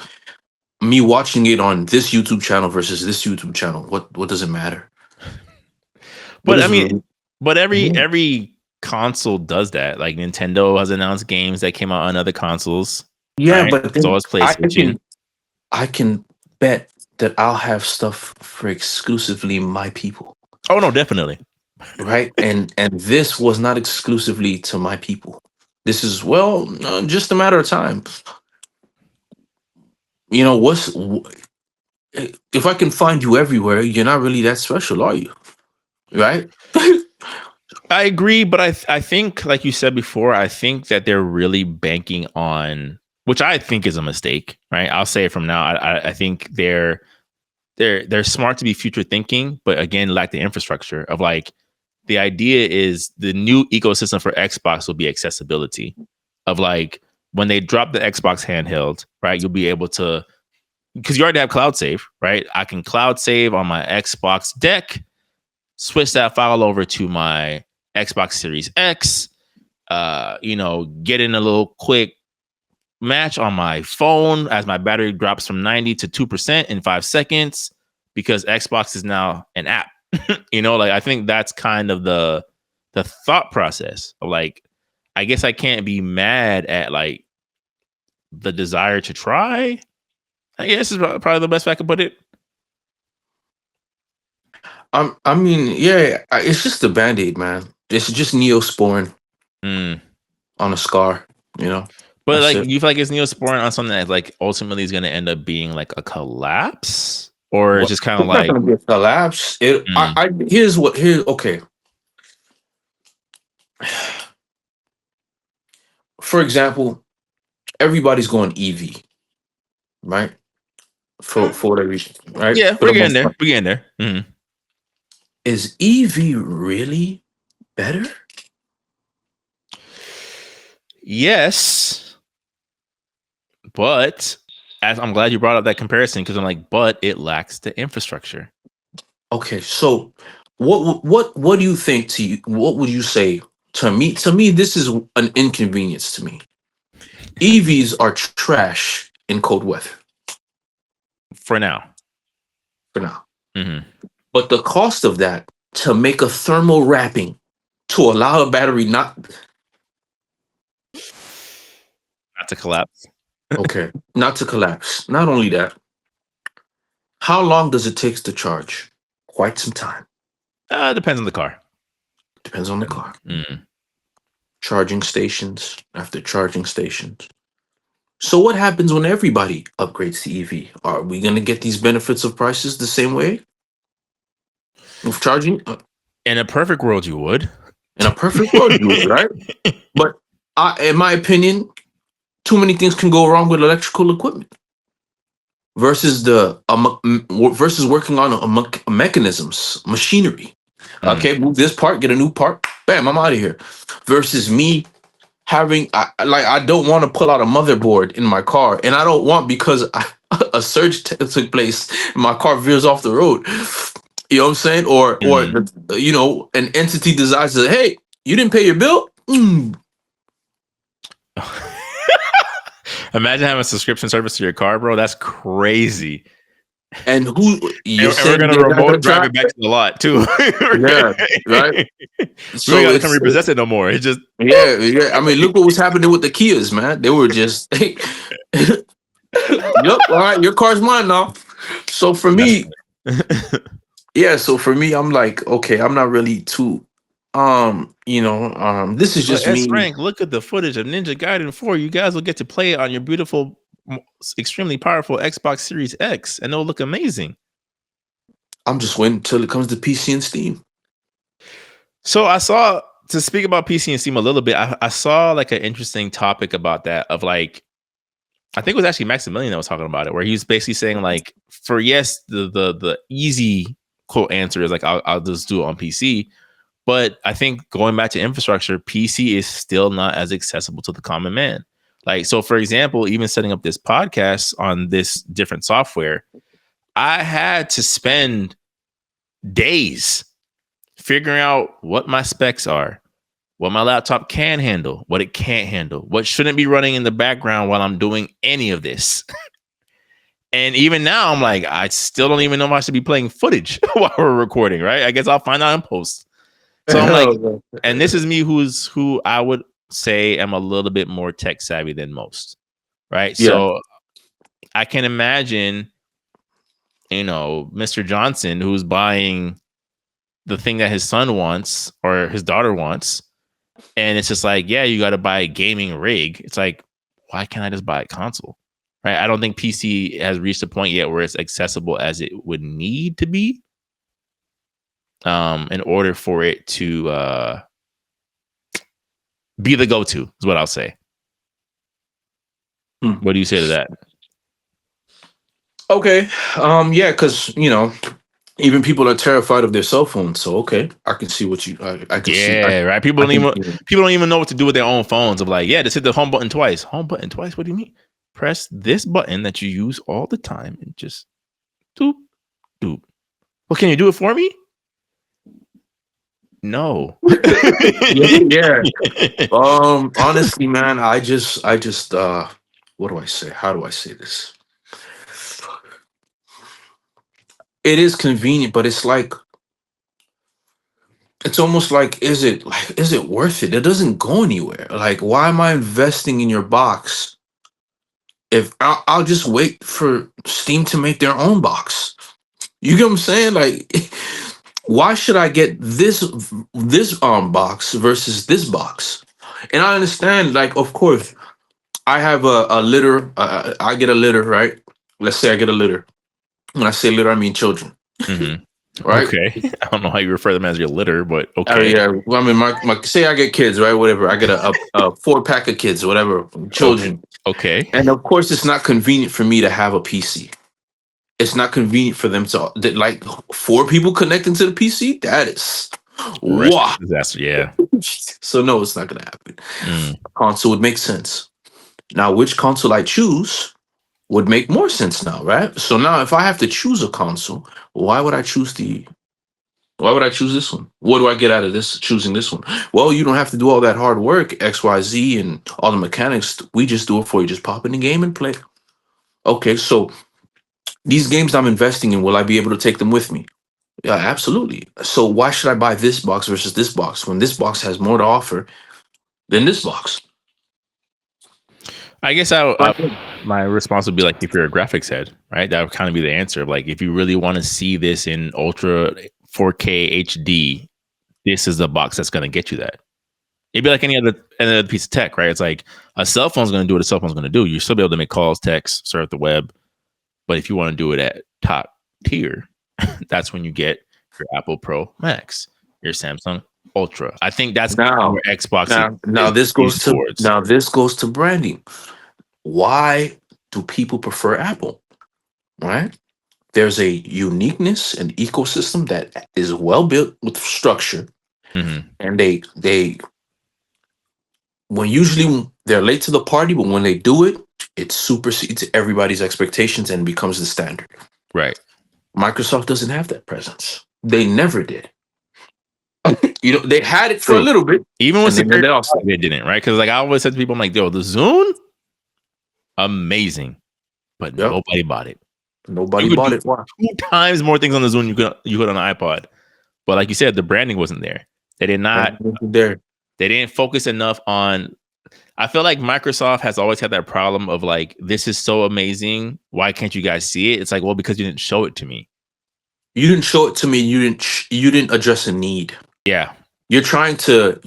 Speaker 2: me watching it on this YouTube channel versus this YouTube channel, what does it matter? What
Speaker 1: But I
Speaker 2: is
Speaker 1: mean,
Speaker 2: really?
Speaker 1: but every
Speaker 2: Mhm.
Speaker 1: every console does that. Like Nintendo has announced games that came out on other consoles,
Speaker 2: Yeah,
Speaker 1: right?
Speaker 2: but
Speaker 1: So
Speaker 2: then
Speaker 1: has PlayStation.
Speaker 2: I can bet that I'll have stuff for exclusively my people,
Speaker 1: Oh no, definitely.
Speaker 2: right? And this was not exclusively to my people. This is just a matter of time. You know if I can find you everywhere, you're not really that special, are you? Right?
Speaker 1: I agree, but I think, like you said before, I think that they're really banking on, which I think is a mistake, right? I'll say it from now. I think they're smart to be future thinking, but again, lack the infrastructure of like the idea is the new ecosystem for Xbox will be accessibility of like when they drop the Xbox handheld, right? You'll be able to because you already have cloud save, right? I can cloud save on my Xbox deck, switch that file over to my Xbox Series X, you know, get in a little quick match on my phone as my battery drops from 90 to 2% in 5 seconds because Xbox is now an app. You know, like I think that's kind of the thought process of like, I guess I can't be mad at like the desire to try. I guess is probably the best way I could put it.
Speaker 2: I mean, yeah, it's just a band-aid, man. It's just Neosporin
Speaker 1: Mm.
Speaker 2: on a scar, you know.
Speaker 1: But
Speaker 2: That's
Speaker 1: like,
Speaker 2: it.
Speaker 1: you feel like it's Neosporin on something that like ultimately is going to end up being like a collapse, or it's
Speaker 2: What?
Speaker 1: just kind of
Speaker 2: It's not
Speaker 1: like,
Speaker 2: gonna be a collapse.
Speaker 1: mm,
Speaker 2: Here's okay. For example, everybody's going EV, right? For whatever reason, right?
Speaker 1: yeah,
Speaker 2: For
Speaker 1: we're
Speaker 2: the
Speaker 1: getting
Speaker 2: most
Speaker 1: there.
Speaker 2: part.
Speaker 1: We're getting there. Mhm.
Speaker 2: Is EV really better?
Speaker 1: Yes, but as I'm glad you brought up that comparison because I'm like, but it lacks the infrastructure.
Speaker 2: Okay, so what do you think to you? What would you say to me? To me, this is an inconvenience to me. EVs are trash in cold weather
Speaker 1: For now.
Speaker 2: for now.
Speaker 1: Hmm.
Speaker 2: But the cost of that to make a thermal wrapping to allow a battery not
Speaker 1: Not to collapse.
Speaker 2: okay, not to collapse. Not only that, how long does it take to charge? Quite some time.
Speaker 1: Depends on the car.
Speaker 2: Depends on the car.
Speaker 1: Mm.
Speaker 2: Charging stations after charging stations. So what happens when everybody upgrades to EV? Are we going to get these benefits of prices the same way? With charging,
Speaker 1: In a perfect world, you would.
Speaker 2: in a perfect world, you would, right? But in my opinion, too many things can go wrong with electrical equipment versus versus working on mechanisms, machinery.
Speaker 1: Mm.
Speaker 2: Okay, move this part, get a new part, bam, I'm out of here. Versus me having, I don't want to pull out a motherboard in my car, and I don't want because a surge took place, and my car veers off the road. You know what I'm saying? Or
Speaker 1: Mm.
Speaker 2: an entity decides to, hey, you didn't pay your bill.
Speaker 1: Imagine having a subscription service to your car, bro. That's crazy.
Speaker 2: And who you
Speaker 1: And we're
Speaker 2: said
Speaker 1: gonna
Speaker 2: they got
Speaker 1: remote
Speaker 2: that
Speaker 1: drive
Speaker 2: track?
Speaker 1: it back to the lot too.
Speaker 2: Yeah, right.
Speaker 1: We ain't
Speaker 2: So
Speaker 1: gotta come
Speaker 2: it's
Speaker 1: repossess it no more. It's just
Speaker 2: yeah, yeah. I mean, look what was happening with the Kias, man. They were just, yep. All right, your car's mine now. So for me, yeah. So for me, I'm like, okay, I'm not really too, this is
Speaker 1: But
Speaker 2: just
Speaker 1: S
Speaker 2: me.
Speaker 1: rank, look at the footage of Ninja Gaiden 4. You guys will get to play it on your beautiful, extremely powerful Xbox Series X, and it'll look amazing.
Speaker 2: I'm just waiting until it comes to PC and Steam.
Speaker 1: So I saw, to speak about PC and Steam a little bit, I saw like an interesting topic about that of like, I think it was actually Maximilian that was talking about it, where he was basically saying like, for yes, the easy quote answer is like, I'll just do it on PC. But I think going back to infrastructure, PC is still not as accessible to the common man. Like, so for example, even setting up this podcast on this different software, I had to spend days figuring out what my specs are, what my laptop can handle, what it can't handle, what shouldn't be running in the background while I'm doing any of this. And even now, I'm like, I still don't even know if I should be playing footage while we're recording, right? I guess I'll find out in post. So I'm like, and this is me who I would say am a little bit more tech savvy than most, right?
Speaker 2: Yeah.
Speaker 1: So I can imagine, Mr. Johnson who's buying the thing that his son wants or his daughter wants, and it's just like, yeah, you got to buy a gaming rig. It's like, why can't I just buy a console? Right? I don't think PC has reached a point yet where it's accessible as it would need to be, in order for it to be the go-to, is what I'll say. What do you say to that?
Speaker 2: Okay. Yeah, because even people are terrified of their cell phones. So okay, I can see what I can see.
Speaker 1: Right. People don't even know what to do with their own phones. Of like, yeah, just hit the home button twice. Home button twice? What do you mean? Press this button that you use all the time and just doop doop. Well, can you do it for me? No.
Speaker 2: Yeah. Honestly, man, I just what do I say? How do I say this? It is convenient, but it's almost like, is it worth it? It doesn't go anywhere. Like, why am I investing in your box if I'll just wait for Steam to make their own box? You get what I'm saying? Like, why should I get this box versus this box? And I understand, like, of course, I have a litter. I get a litter, right? Let's say I get a litter. When I say litter, I mean children.
Speaker 1: Mm-hmm.
Speaker 2: Right?
Speaker 1: Okay. I don't know how you refer them as your litter, but okay.
Speaker 2: Yeah. Well, I mean, my say I get kids, right? Whatever. I get a 4-pack of kids, whatever, children.
Speaker 1: Okay.
Speaker 2: And of course, it's not convenient for me to have a PC. It's not convenient for them to, like, 4 people connecting to the PC. That is wow.
Speaker 1: Disaster. Yeah.
Speaker 2: So no, it's not gonna happen. A console would make sense. Now, which console I choose would make more sense now, right? So now, if I have to choose a console, why would I choose this one? What do I get out of this choosing this one? Well, you don't have to do all that hard work, XYZ, and all the mechanics. We just do it for you. Just pop in the game and play. Okay, so these games I'm investing in, will I be able to take them with me? Yeah, absolutely. So why should I buy this box versus this box when this box has more to offer than this box?
Speaker 1: I guess my response would be like, if you're a graphics head, right? That would kind of be the answer. Like, if you really want to see this in ultra 4K HD, this is the box that's going to get you that. It'd be like any other piece of tech, right? It's like a cell phone's going to do what a cell phone's going to do. You'll still be able to make calls, text, surf the web. But if you want to do it at top tier, that's when you get your Apple Pro Max, your Samsung Ultra. I think that's
Speaker 2: Now,
Speaker 1: where Xbox
Speaker 2: now
Speaker 1: is
Speaker 2: this goes
Speaker 1: used
Speaker 2: to
Speaker 1: towards.
Speaker 2: branding. Why do people prefer Apple? Right? There's a uniqueness and ecosystem that is well built with structure,
Speaker 1: Mm-hmm.
Speaker 2: and they when usually they're late to the party, but when they do it, it supersedes everybody's expectations and becomes the standard.
Speaker 1: Right.
Speaker 2: Microsoft doesn't have that presence. They never did. They had it for a
Speaker 1: True.
Speaker 2: little bit,
Speaker 1: Even with
Speaker 2: and then
Speaker 1: security,
Speaker 2: they lost it.
Speaker 1: they didn't, right? Because like I always said to people, I'm like, yo, the Zune, amazing, but
Speaker 2: Yep.
Speaker 1: nobody bought it. You
Speaker 2: Nobody
Speaker 1: could
Speaker 2: bought
Speaker 1: do
Speaker 2: it. Why?
Speaker 1: 2 times more things on the Zune you could on an iPod. But like you said, the branding wasn't there. They did not.
Speaker 2: There.
Speaker 1: They didn't focus enough on. I feel like Microsoft has always had that problem of like, this is so amazing. Why can't you guys see it? It's like, well, because you didn't show it to me.
Speaker 2: You didn't show it to me. You didn't address a need.
Speaker 1: Yeah.
Speaker 2: You're trying to.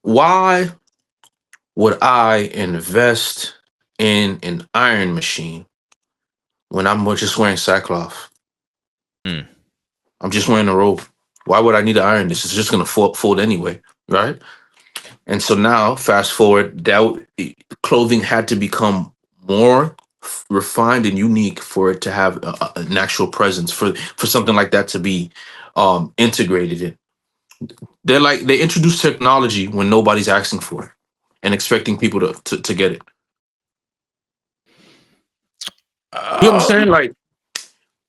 Speaker 2: Why would I invest in an iron machine when I'm just wearing sackcloth?
Speaker 1: Mm.
Speaker 2: I'm just wearing a robe. Why would I need to iron this? It's just gonna fold anyway, right? And so now, fast forward, clothing had to become more refined and unique for it to have an actual presence for something like that to be integrated in. They introduce technology when nobody's asking for it and expecting people to get it. You know what I'm saying? Like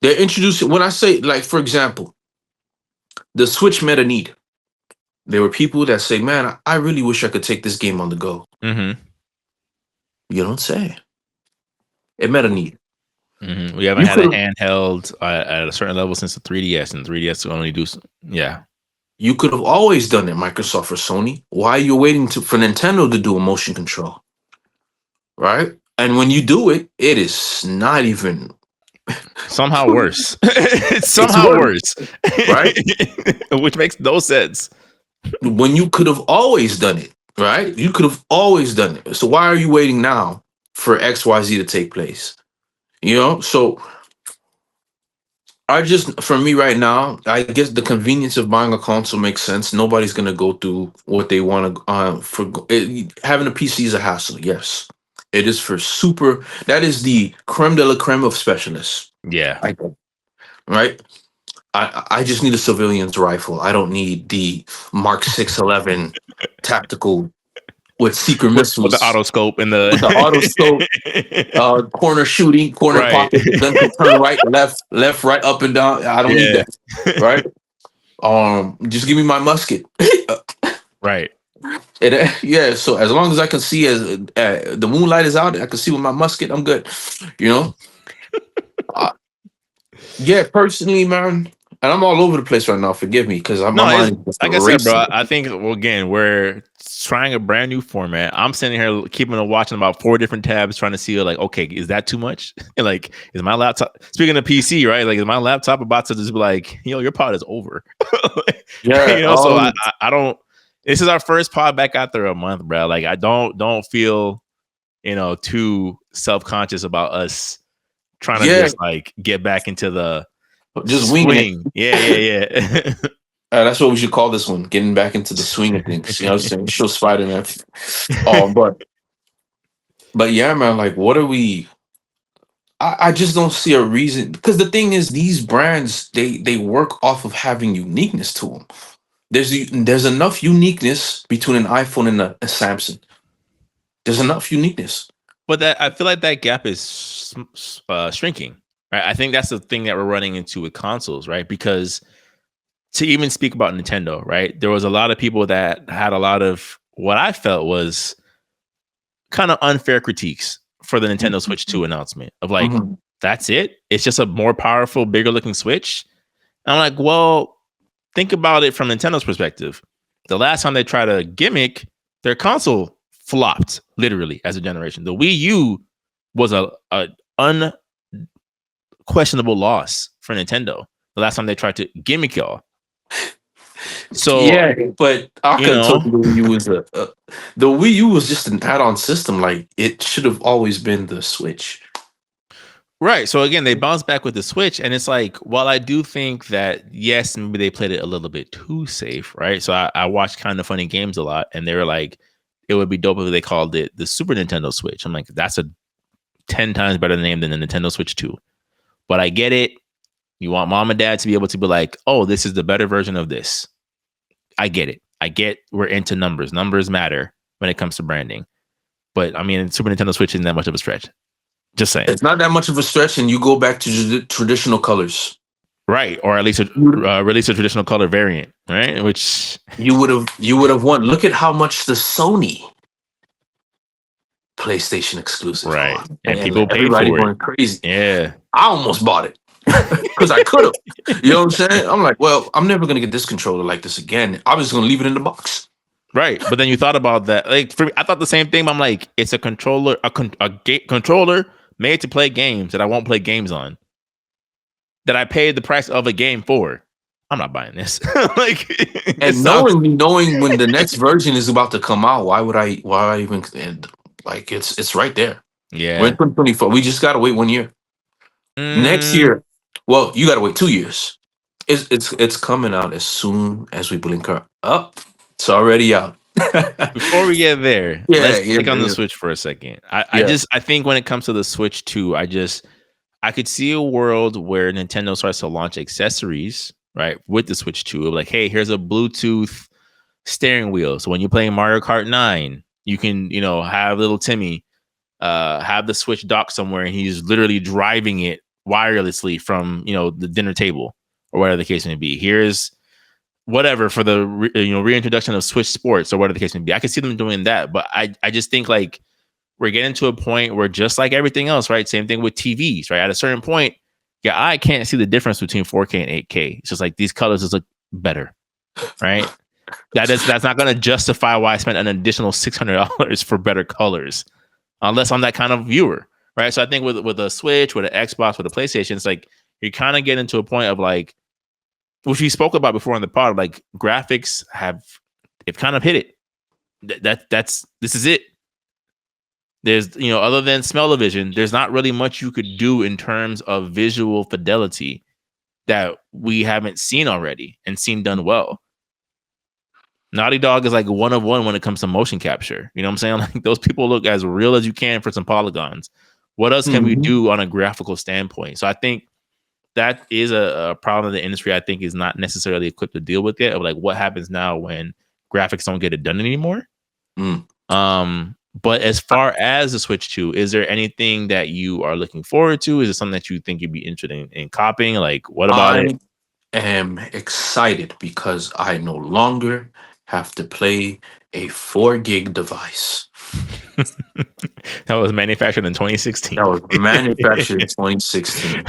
Speaker 2: they're introducing when I say like for example, the Switch met a need. There were people that say, "Man, I really wish I could take this game on the go."
Speaker 1: Mm-hmm.
Speaker 2: You don't say. It met a need.
Speaker 1: Mm-hmm. We haven't
Speaker 2: You
Speaker 1: had
Speaker 2: could
Speaker 1: a
Speaker 2: have
Speaker 1: handheld at a certain level since the 3DS, and 3DS will only do. Yeah.
Speaker 2: you could have always done it, Microsoft or Sony. Why are you waiting for Nintendo to do a motion control? Right? And when you do it, it is not even
Speaker 1: Somehow worse. It's
Speaker 2: it's
Speaker 1: somehow
Speaker 2: worse,
Speaker 1: worse.
Speaker 2: right?
Speaker 1: Which makes no sense.
Speaker 2: When you could have always done it, right? You could have always done it. So why are you waiting now for XYZ to take place? So for me right now, I guess the convenience of buying a console makes sense. Nobody's gonna go through what they want to. Having a PC is a hassle. Yes, it is for super. That is the creme de la creme of specialists.
Speaker 1: Yeah.
Speaker 2: I right. I just need a civilian's rifle. I don't need the Mark 611 tactical with secret
Speaker 1: With the
Speaker 2: missiles
Speaker 1: auto scope and
Speaker 2: with the auto scope,
Speaker 1: the
Speaker 2: corner shooting, corner
Speaker 1: right.
Speaker 2: pocket. The gun can turn right, left, right, up and down. I don't need
Speaker 1: Yeah.
Speaker 2: that. Right. Just give me my musket.
Speaker 1: Right.
Speaker 2: Yeah. So as long as I can see as the moonlight is out, I can see with my musket. I'm good. You know. Uh, yeah. Personally, man, and I'm all over the place right now. Forgive me because my
Speaker 1: No, it's
Speaker 2: mind is just
Speaker 1: like I said, bro.
Speaker 2: racing.
Speaker 1: I think well, again, we're trying a brand new format. I'm sitting here keeping a watching about 4 different tabs, trying to see like, okay, is that too much? Like, is my laptop? Speaking of PC, right? Like, is my laptop about to just be like, your pod is over?
Speaker 2: Yeah.
Speaker 1: So I don't. This is our first pod back after a month, bro. Like, I don't feel too self-conscious about us trying to
Speaker 2: Yeah.
Speaker 1: just like get back into the
Speaker 2: Just winging it.
Speaker 1: swing. Yeah.
Speaker 2: That's what we should call this one. Getting back into the swing of things. You know what I'm saying? Show Spider Man. But yeah, man. Like, what are we? I just don't see a reason because the thing is, these brands they work off of having uniqueness to them. There's enough uniqueness between an iPhone and a Samsung. There's enough uniqueness.
Speaker 1: But that I feel like that gap is shrinking. Right? I think that's the thing that we're running into with consoles, right? Because to even speak about Nintendo, right? There was a lot of people that had a lot of what I felt was kind of unfair critiques for the Nintendo Switch 2 announcement of like,
Speaker 2: Mhm.
Speaker 1: that's it? It's just a more powerful, bigger looking Switch? And I'm like, well, think about it from Nintendo's perspective. The last time they tried a gimmick, their console flopped literally as a generation. The Wii U was a unquestionable loss for Nintendo. The last time they tried to gimmick y'all. So
Speaker 2: Yeah, but I could have told you
Speaker 1: know,
Speaker 2: the Wii U was the Wii U was just an add-on system. Like it should have always been the Switch.
Speaker 1: Right. So again, they bounce back with the Switch, and it's like, while I do think that yes, maybe they played it a little bit too safe, right? So I watched Kind of Funny Games a lot, and they were like, it would be dope if they called it the Super Nintendo Switch. I'm like, that's a 10 times better name than the Nintendo Switch 2. But I get it. You want mom and dad to be able to be like, oh, this is the better version of this. I get it. I get we're into numbers. Numbers matter when it comes to branding. But I mean, Super Nintendo Switch isn't that much of a stretch. Just saying.
Speaker 2: It's not that much of a stretch, and you go back to traditional colors.
Speaker 1: Right. Or at least release a traditional color variant, right? Which
Speaker 2: You would have won. Look at how much the Sony PlayStation exclusive
Speaker 1: right.
Speaker 2: cost,
Speaker 1: And
Speaker 2: and
Speaker 1: people paid
Speaker 2: everybody
Speaker 1: for it.
Speaker 2: going crazy.
Speaker 1: Yeah.
Speaker 2: I almost bought it because I could have. You know what I'm saying? I'm like, well, I'm never gonna get this controller like this again. I was just gonna leave it in the box.
Speaker 1: Right. But then you thought about that. Like for me, I thought the same thing, but I'm like, it's a controller, controller made to play games that I won't play games on. That I paid the price of a game for. I'm not buying this. Like,
Speaker 2: And knowing when the next version is about to come out, why would I? Why even? And like, it's right there. We're in
Speaker 1: yeah.
Speaker 2: 2024. We just gotta wait 1 year. Next
Speaker 1: Mm,
Speaker 2: year, well, you gotta wait 2 years. It's coming out as soon as we blink our up. It's already out.
Speaker 1: before we get there,
Speaker 2: Yeah,
Speaker 1: let's
Speaker 2: yeah,
Speaker 1: stick on the
Speaker 2: yeah,
Speaker 1: Switch for a second.
Speaker 2: yeah.
Speaker 1: I think when it comes to the Switch 2, I could see a world where Nintendo starts to launch accessories, right, with the Switch 2. Like, hey, here's a Bluetooth steering wheel. So when you're playing Mario Kart 9, you can, have little Timmy have the Switch dock somewhere and he's literally driving it wirelessly from, the dinner table or whatever the case may be. Here's whatever for the reintroduction of Switch Sports or whatever the case may be. I could see them doing that, but I just think like we're getting to a point where just like everything else, right? Same thing with TVs, right? At a certain point, your eye can't see the difference between 4K and 8K. It's just like these colors just look better, right? That's not going to justify why I spent an additional $600 for better colors, unless I'm that kind of viewer, right? So I think with a Switch, with an Xbox, with a PlayStation, it's like you're kind of getting to a point of like, which we spoke about before on the pod, like graphics they've kind of hit it. This is it. There's, other than smell-o-vision, there's not really much you could do in terms of visual fidelity that we haven't seen already and seen done well. Naughty Dog is like one of one when it comes to motion capture. You know what I'm saying? Like those people look as real as you can for some polygons. What else can we
Speaker 2: Mhm.
Speaker 1: do on a graphical standpoint? So I think that is a problem the industry I think is not necessarily equipped to deal with yet. Of like what happens now when graphics don't get it done anymore.
Speaker 2: Mm.
Speaker 1: But as far as the Switch 2, is there anything that you are looking forward to? Is it something that you think you'd be interested in copying? Like, what about it?
Speaker 2: I am excited because I no longer have to play a 4 gig device
Speaker 1: That was manufactured in 2016.
Speaker 2: that was manufactured in 2016.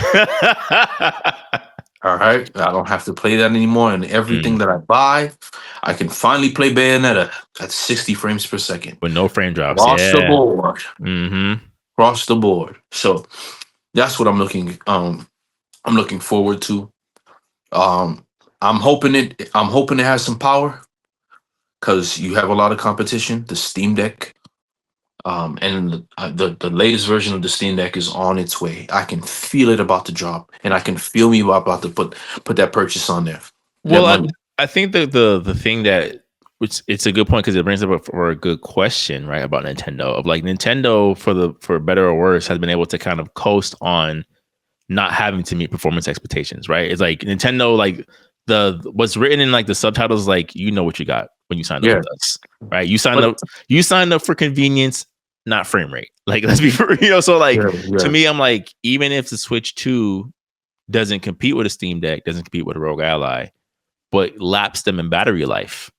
Speaker 2: All right, I don't have to play that anymore, and everything
Speaker 1: Mm,
Speaker 2: that I buy, I can finally play Bayonetta at 60 frames per second.
Speaker 1: with no frame drops.
Speaker 2: Across the
Speaker 1: Yeah.
Speaker 2: board.
Speaker 1: Mm-hmm.
Speaker 2: Across the board. So that's what I'm looking forward to. Um I'm hoping it has some power because you have a lot of competition. The Steam Deck, and the latest version of the Steam Deck is on its way. I can feel it about to drop, and I can feel me about to put that purchase on there. That
Speaker 1: Well,
Speaker 2: money.
Speaker 1: I think that the thing that, which it's a good point because it brings up for a good question, right, about Nintendo. Of like Nintendo, for better or worse, has been able to kind of coast on not having to meet performance expectations, right? It's like Nintendo, like the what's written in like the subtitles, like you know what you got when you signed up
Speaker 2: Yeah,
Speaker 1: with us, right?
Speaker 2: but
Speaker 1: You signed up for convenience, not frame rate. Like let's be for So like
Speaker 2: yeah,
Speaker 1: to
Speaker 2: yeah.
Speaker 1: me, I'm like, even if the Switch 2 doesn't compete with a Steam Deck, doesn't compete with a Rogue Ally, but laps them in battery life,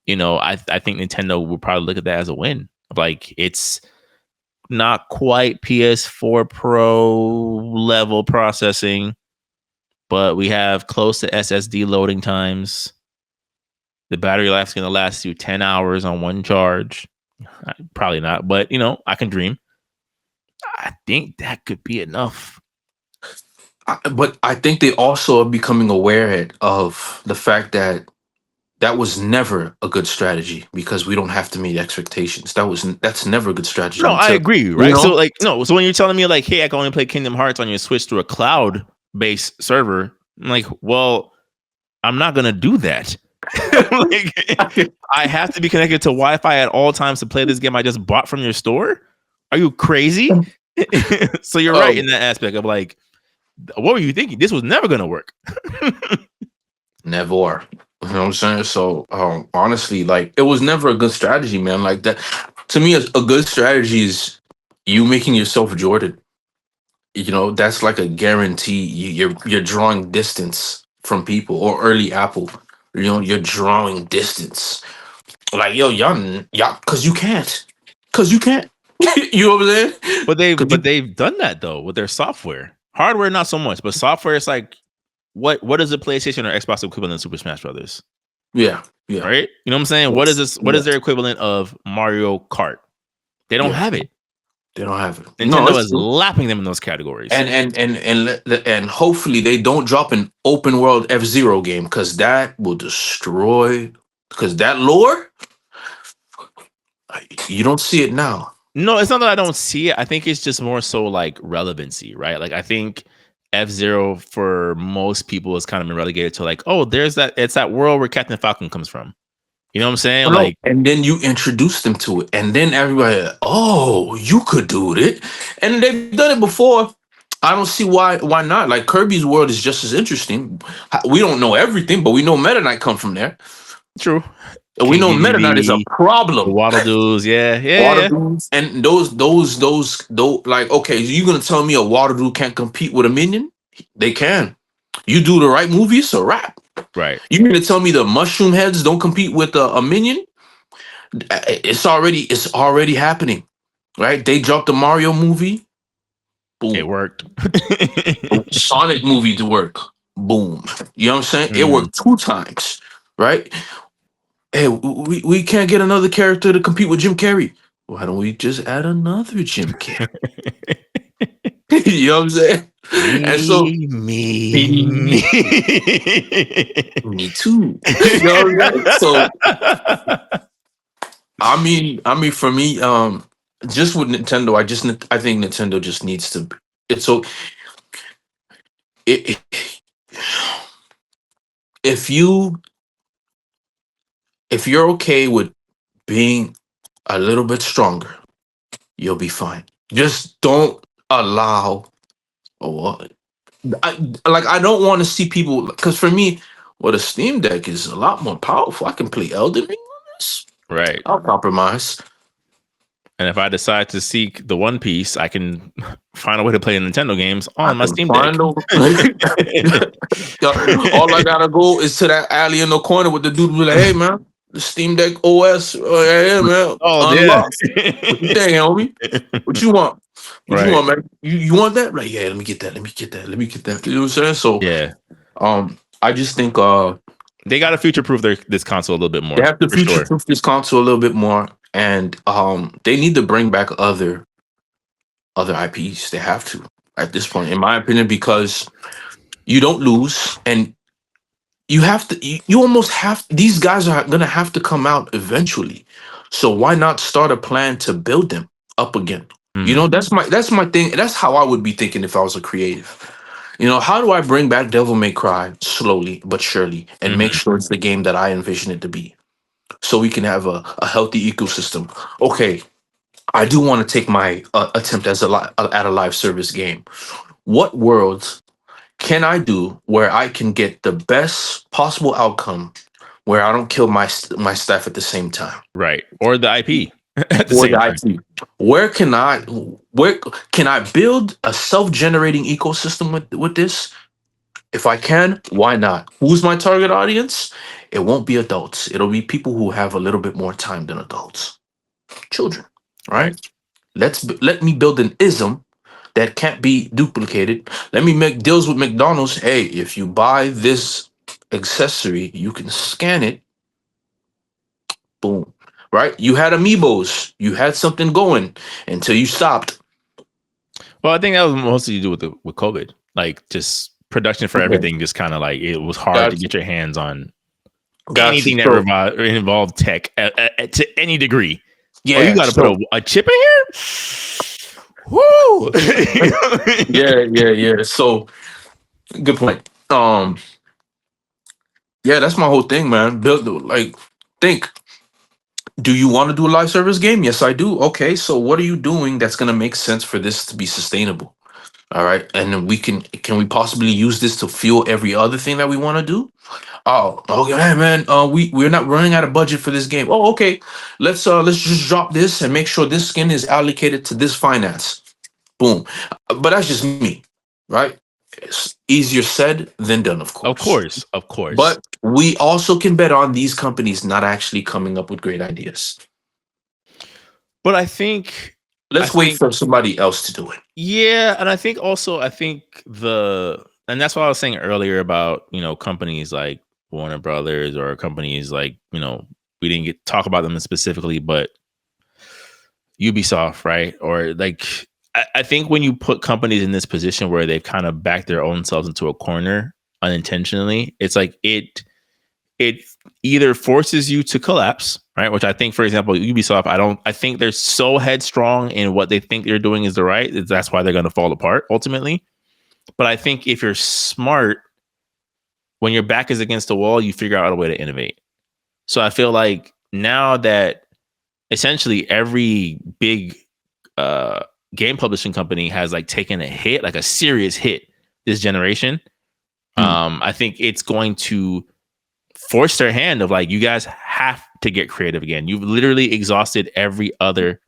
Speaker 1: I think Nintendo would probably look at that as a win. Like it's not quite PS4 Pro level processing, but we have close to SSD loading times. The battery life is going to last you 10 hours on one charge. Probably not, but I can dream. I think that could be enough.
Speaker 2: But I think they also are becoming aware of the fact that that was never a good strategy because we don't have to meet expectations. That's never a good strategy
Speaker 1: No, I
Speaker 2: until
Speaker 1: agree,
Speaker 2: you
Speaker 1: right? So
Speaker 2: know.
Speaker 1: like no, so when you're telling me like, hey, I can only play Kingdom Hearts on your Switch through a cloud based server, I'm like, well, I'm not gonna do that. Like, I have to be connected to Wi-Fi at all times to play this game I just bought from your store. Are you crazy? So you're right in
Speaker 2: um,
Speaker 1: that aspect of like, what were you thinking? This was never gonna work.
Speaker 2: Never. You know what I'm saying? So honestly, like it was never a good strategy, man. Like that to me, a good strategy is you making yourself Jordan. You know, that's like a guarantee. You're drawing distance from people or early Apple. You know, you're drawing distance. Like y'all, cause you can't. You know what I'm saying?
Speaker 1: But they've
Speaker 2: 'Cause
Speaker 1: but they've done that though with their software. Hardware, not so much, but software is like what is the PlayStation or Xbox equivalent of Super Smash Brothers?
Speaker 2: yeah, yeah,
Speaker 1: Right? You know what I'm saying? What is this? What
Speaker 2: yeah,
Speaker 1: is their equivalent of Mario Kart? They don't
Speaker 2: yeah.
Speaker 1: have it.
Speaker 2: They don't have it. No,
Speaker 1: Nintendo
Speaker 2: it's
Speaker 1: is
Speaker 2: true.
Speaker 1: lapping them in those categories.
Speaker 2: And hopefully they don't drop an open world F-Zero game because that will destroy. Because that lore, you don't see it now.
Speaker 1: No, it's not that I don't see it. I think it's just more so like relevancy, right? Like I think F-Zero for most people is kind of been relegated to like, oh, there's that it's that world where Captain Falcon comes from. You know what I'm saying?
Speaker 2: No,
Speaker 1: Like,
Speaker 2: and then you introduce them to it, and then everybody, oh, you could do it, and they've done it before. I don't see why not. Like Kirby's world is just as interesting. We don't know everything, but we know Meta Knight come from there.
Speaker 1: true.
Speaker 2: And we
Speaker 1: King
Speaker 2: know Meta Knight is a
Speaker 1: DDV, the
Speaker 2: problem.
Speaker 1: Waddle Doos, yeah, yeah,
Speaker 2: Water
Speaker 1: yeah.
Speaker 2: dudes and those like okay, you gonna tell me a water dude can't compete with a minion? They can. You do the right movie, it's a wrap.
Speaker 1: Right.
Speaker 2: You gonna tell me the mushroom heads don't compete with a minion? It's already happening, right? They dropped the Mario movie,
Speaker 1: It
Speaker 2: boom.
Speaker 1: worked.
Speaker 2: Sonic movie to work, boom. You know what I'm saying? It
Speaker 1: Mm.
Speaker 2: worked 2 times, right? Hey, we can't get another character to compete with Jim Carrey. Why don't we just add another Jim Carrey? You know what I'm saying? And so
Speaker 1: Me.
Speaker 2: me, me too. You know what I'm saying? So I mean, for me, just with Nintendo, I think Nintendo just needs to. It's so it, if you if you're okay with being a little bit stronger, you'll be fine. Just don't allow. Oh, I don't want to see people because for me, well, the Steam Deck is a lot more powerful. I can play Elden Ring on this.
Speaker 1: Right.
Speaker 2: I'll compromise.
Speaker 1: And if I decide to seek the One Piece, I can find a way to play Nintendo games
Speaker 2: I
Speaker 1: on my
Speaker 2: can
Speaker 1: Steam Deck.
Speaker 2: find them. All I gotta go is to that alley in the corner with the dude be like, "Hey man, the Steam Deck OS, yeah man,
Speaker 1: Oh yeah.
Speaker 2: unlocked. What you think, homie? What you want? What you
Speaker 1: Right.
Speaker 2: want, man? You want that? Like, yeah, let me get that. Let me get that. Let me get that. You know what I'm saying? So,
Speaker 1: Yeah.
Speaker 2: I just think
Speaker 1: They got to future proof this console a little bit
Speaker 2: they
Speaker 1: more
Speaker 2: have to
Speaker 1: for
Speaker 2: future
Speaker 1: sure.
Speaker 2: proof this console a little bit more, and they need to bring back other IPs. They have to at this point, in my opinion, because you don't lose, and you have to. You almost have. These guys are gonna have to come out eventually. So why not start a plan to build them up again? You know,
Speaker 1: Mm,
Speaker 2: that's my thing. That's how I would be thinking if I was a creative. You know, how do I bring back Devil May Cry slowly but surely and make
Speaker 1: mhm.
Speaker 2: sure it's the game that I envision it to be? So we can have a healthy ecosystem. Okay, I do want to take my attempt at a live service game. What worlds can I do where I can get the best possible outcome where I don't kill my staff at the same time?
Speaker 1: Right. Or the IP at the
Speaker 2: Or the
Speaker 1: same time.
Speaker 2: IT. Where can I where can I build a self-generating ecosystem with this? If I can, why not? Who's my target audience? It won't be adults. It'll be people who have a little bit more time than adults. Children,
Speaker 1: Right.
Speaker 2: right? Let me build an ism that can't be duplicated. Let me make deals with McDonald's. Hey, if you buy this accessory, you can scan it. Boom. Right? You had amiibos. You had something going until you stopped.
Speaker 1: Well, I think that was mostly to do with COVID. Like just production for
Speaker 2: Okay.
Speaker 1: everything just kind of like it was hard to
Speaker 2: That's
Speaker 1: get your hands on
Speaker 2: Got you.
Speaker 1: anything that
Speaker 2: So
Speaker 1: involved tech to any degree. Oh, you
Speaker 2: yeah,
Speaker 1: got to put
Speaker 2: so
Speaker 1: a chip in here. Woo!
Speaker 2: yeah. So good point. Yeah, that's my whole thing, man. Build like think. Do you want to do a live service game? Yes, I do. Okay, so what are you doing that's gonna make sense for this to be sustainable? All right, and then can we possibly use this to fuel every other thing that we want to do? Oh, okay, hey, man. We're not running out of budget for this game. Oh, okay. Let's just drop this and make sure this skin is allocated to this finance. Boom. But that's just me, right? It's easier said than done, of
Speaker 1: Of
Speaker 2: course.
Speaker 1: course, of course.
Speaker 2: But we also can bet on these companies not actually coming up with great ideas.
Speaker 1: But I
Speaker 2: Let's wait
Speaker 1: think,
Speaker 2: for somebody else to do it.
Speaker 1: yeah, and I think also, and that's what I was saying earlier about companies like Warner Brothers or companies like we didn't get talk about them specifically, but Ubisoft, right? Or like, I think when you put companies in this position where they've kind of backed their own selves into a corner unintentionally, it's like it either forces you to collapse, right? Which I think, for example, Ubisoft, I think they're so headstrong in what they think they're doing is the right. That's why they're going to fall apart ultimately. But I think if you're smart, when your back is against the wall, you figure out a way to innovate. So I feel like now that essentially every big game publishing company has like taken a hit, like a serious hit this generation,
Speaker 2: Hmm.
Speaker 1: I think it's going to force their hand of like, you guys have to get creative again. You've literally exhausted every other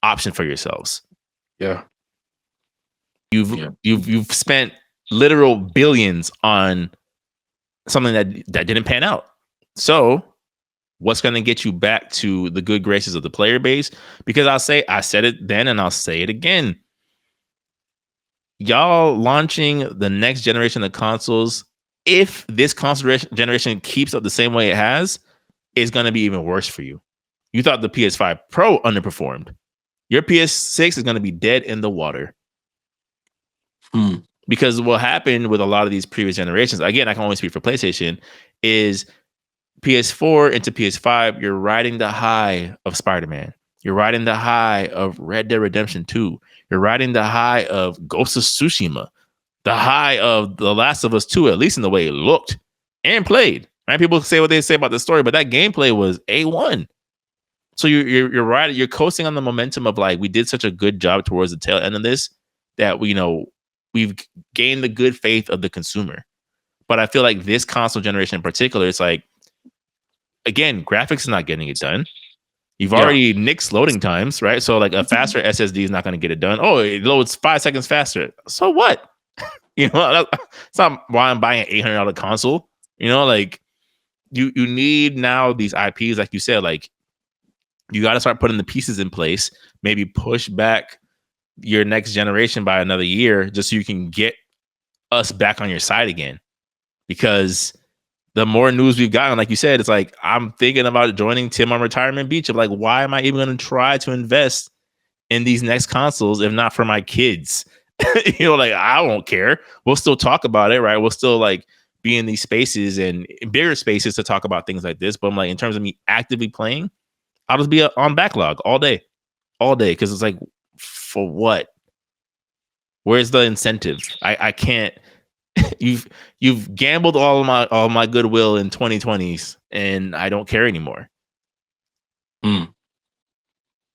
Speaker 1: option for yourselves.
Speaker 2: Yeah. Yeah.
Speaker 1: You've spent literal billions on something that didn't pan out. So what's going to get you back to the good graces of the player base? Because I said it then and I'll say it again. Y'all launching the next generation of consoles, if this console generation keeps up the same way it has, is going to be even worse for you. You thought the PS5 Pro underperformed. Your PS6 is going to be dead in the water.
Speaker 2: Hmm.
Speaker 1: Because what happened with a lot of these previous generations, again, I can only speak for PlayStation, is PS4 into PS5, you're riding the high of Spider-Man. You're riding the high of Red Dead Redemption 2. You're riding the high of Ghost of Tsushima. The high of The Last of Us 2, at least in the way it looked and played. Right? People say what they say about the story, but that gameplay was A1. So you're right. You're coasting on the momentum of like, we did such a good job towards the tail end of this that we've gained the good faith of the consumer. But I feel like this console generation in particular, it's like, again, graphics is not getting it done. You've
Speaker 2: Yeah.
Speaker 1: already nixed loading times, right? So like a faster SSD is not going to get it done. Oh, it loads 5 seconds faster. So what? It's not why I'm buying an $800 console. Like you need now these IPs, like you said, like you got to start putting the pieces in place. Maybe push back your next generation by another year, just so you can get us back on your side again. Because the more news we've gotten, like you said, it's like I'm thinking about joining Tim on retirement beach. Of like, why am I even going to try to invest in these next consoles if not for my kids? Like I won't care. We'll still talk about it, right? We'll still like be in these spaces and bigger spaces to talk about things like this. But I'm like, in terms of me actively playing, I'll just be on backlog all day. Because it's like, for what? Where's the incentive? I can't. You've gambled all of my goodwill in 2020s, and I don't care anymore.
Speaker 2: Hmm.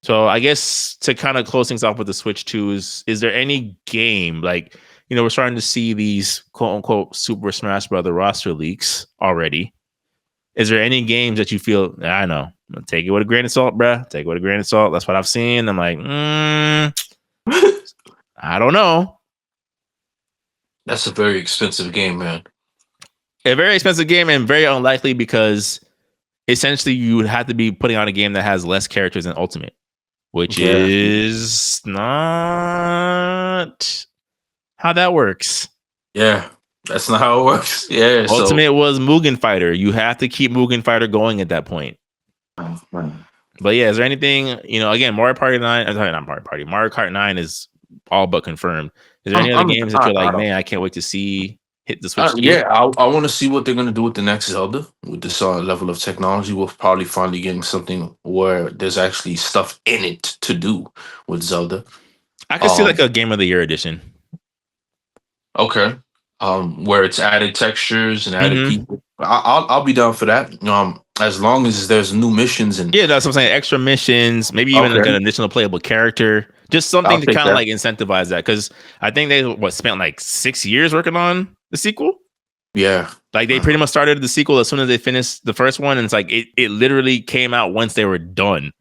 Speaker 1: So I guess to kind of close things off with the Switch 2 is there any game like, we're starting to see these quote unquote Super Smash Brother roster leaks already. Is there any games that you feel, I know, take it with a grain of salt, bruh. Take it with a grain of salt. That's what I've seen. I'm like, I don't know.
Speaker 2: That's a very expensive game, man.
Speaker 1: A very expensive game and very unlikely because essentially you would have to be putting on a game that has less characters than Ultimate, which
Speaker 2: Yeah.
Speaker 1: is not how that works.
Speaker 2: Yeah. That's not how it works. Yeah.
Speaker 1: Ultimate was Mugen Fighter. You have to keep Mugen Fighter going at that point. But yeah, is there anything, again, Mario Party 9, I'm sorry, not Mario Party, Mario Kart 9 is all but confirmed. Is there any other games that you're like, man, I can't wait to see? hit the Switch 2.
Speaker 2: Yeah, I want to see what they're gonna do with the next Zelda with this level of technology. We'll probably finally getting something where there's actually stuff in it to do with Zelda.
Speaker 1: I could see like
Speaker 2: Um,
Speaker 1: a Game of the Year edition.
Speaker 2: okay. Where it's added textures and added
Speaker 1: Mm-hmm.
Speaker 2: people. I'll be down for that. As long as there's new missions and
Speaker 1: Yeah, that's what I'm saying. Extra missions, maybe even like an
Speaker 2: okay,
Speaker 1: additional playable character, just something
Speaker 2: I'll
Speaker 1: to
Speaker 2: take
Speaker 1: kind of
Speaker 2: that.
Speaker 1: like incentivize that. Because I think they spent like 6 years working on the sequel.
Speaker 2: Yeah.
Speaker 1: Like they pretty much started the sequel as soon as they finished the first one, and it's like it literally came out once they were done.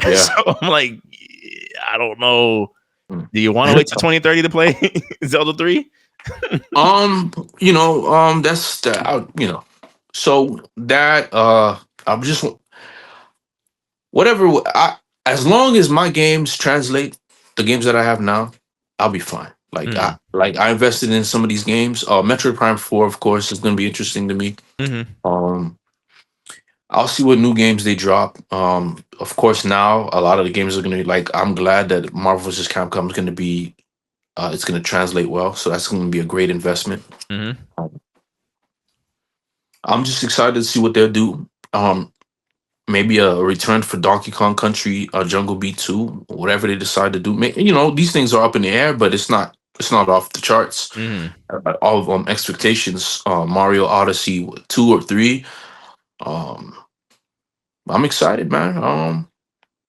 Speaker 1: So
Speaker 2: Yeah.
Speaker 1: I'm like, I don't know.
Speaker 2: Mm.
Speaker 1: Do you want to wait till 2030 to play Zelda 3?
Speaker 2: That's that. So that I'm just whatever. As long as my games translate the games that I have now, I'll be fine.
Speaker 1: Mm-hmm.
Speaker 2: I invested in some of these games. Metroid Prime 4, of course, is going to be interesting to me.
Speaker 1: Mm-hmm.
Speaker 2: Um, I'll see what new games they drop. Of course, now a lot of the games are going to be like. I'm glad that Marvel vs. Capcom is going to be. It's going to translate well, so that's going to be a great investment.
Speaker 1: Mm-hmm.
Speaker 2: I'm just excited to see what they'll do. Maybe a return for Donkey Kong Country, Jungle Beat 2, whatever they decide to do. These things are up in the air, but it's not off the charts.
Speaker 1: Mm-hmm.
Speaker 2: All of expectations, Mario Odyssey 2 or 3. Um, I'm excited, man.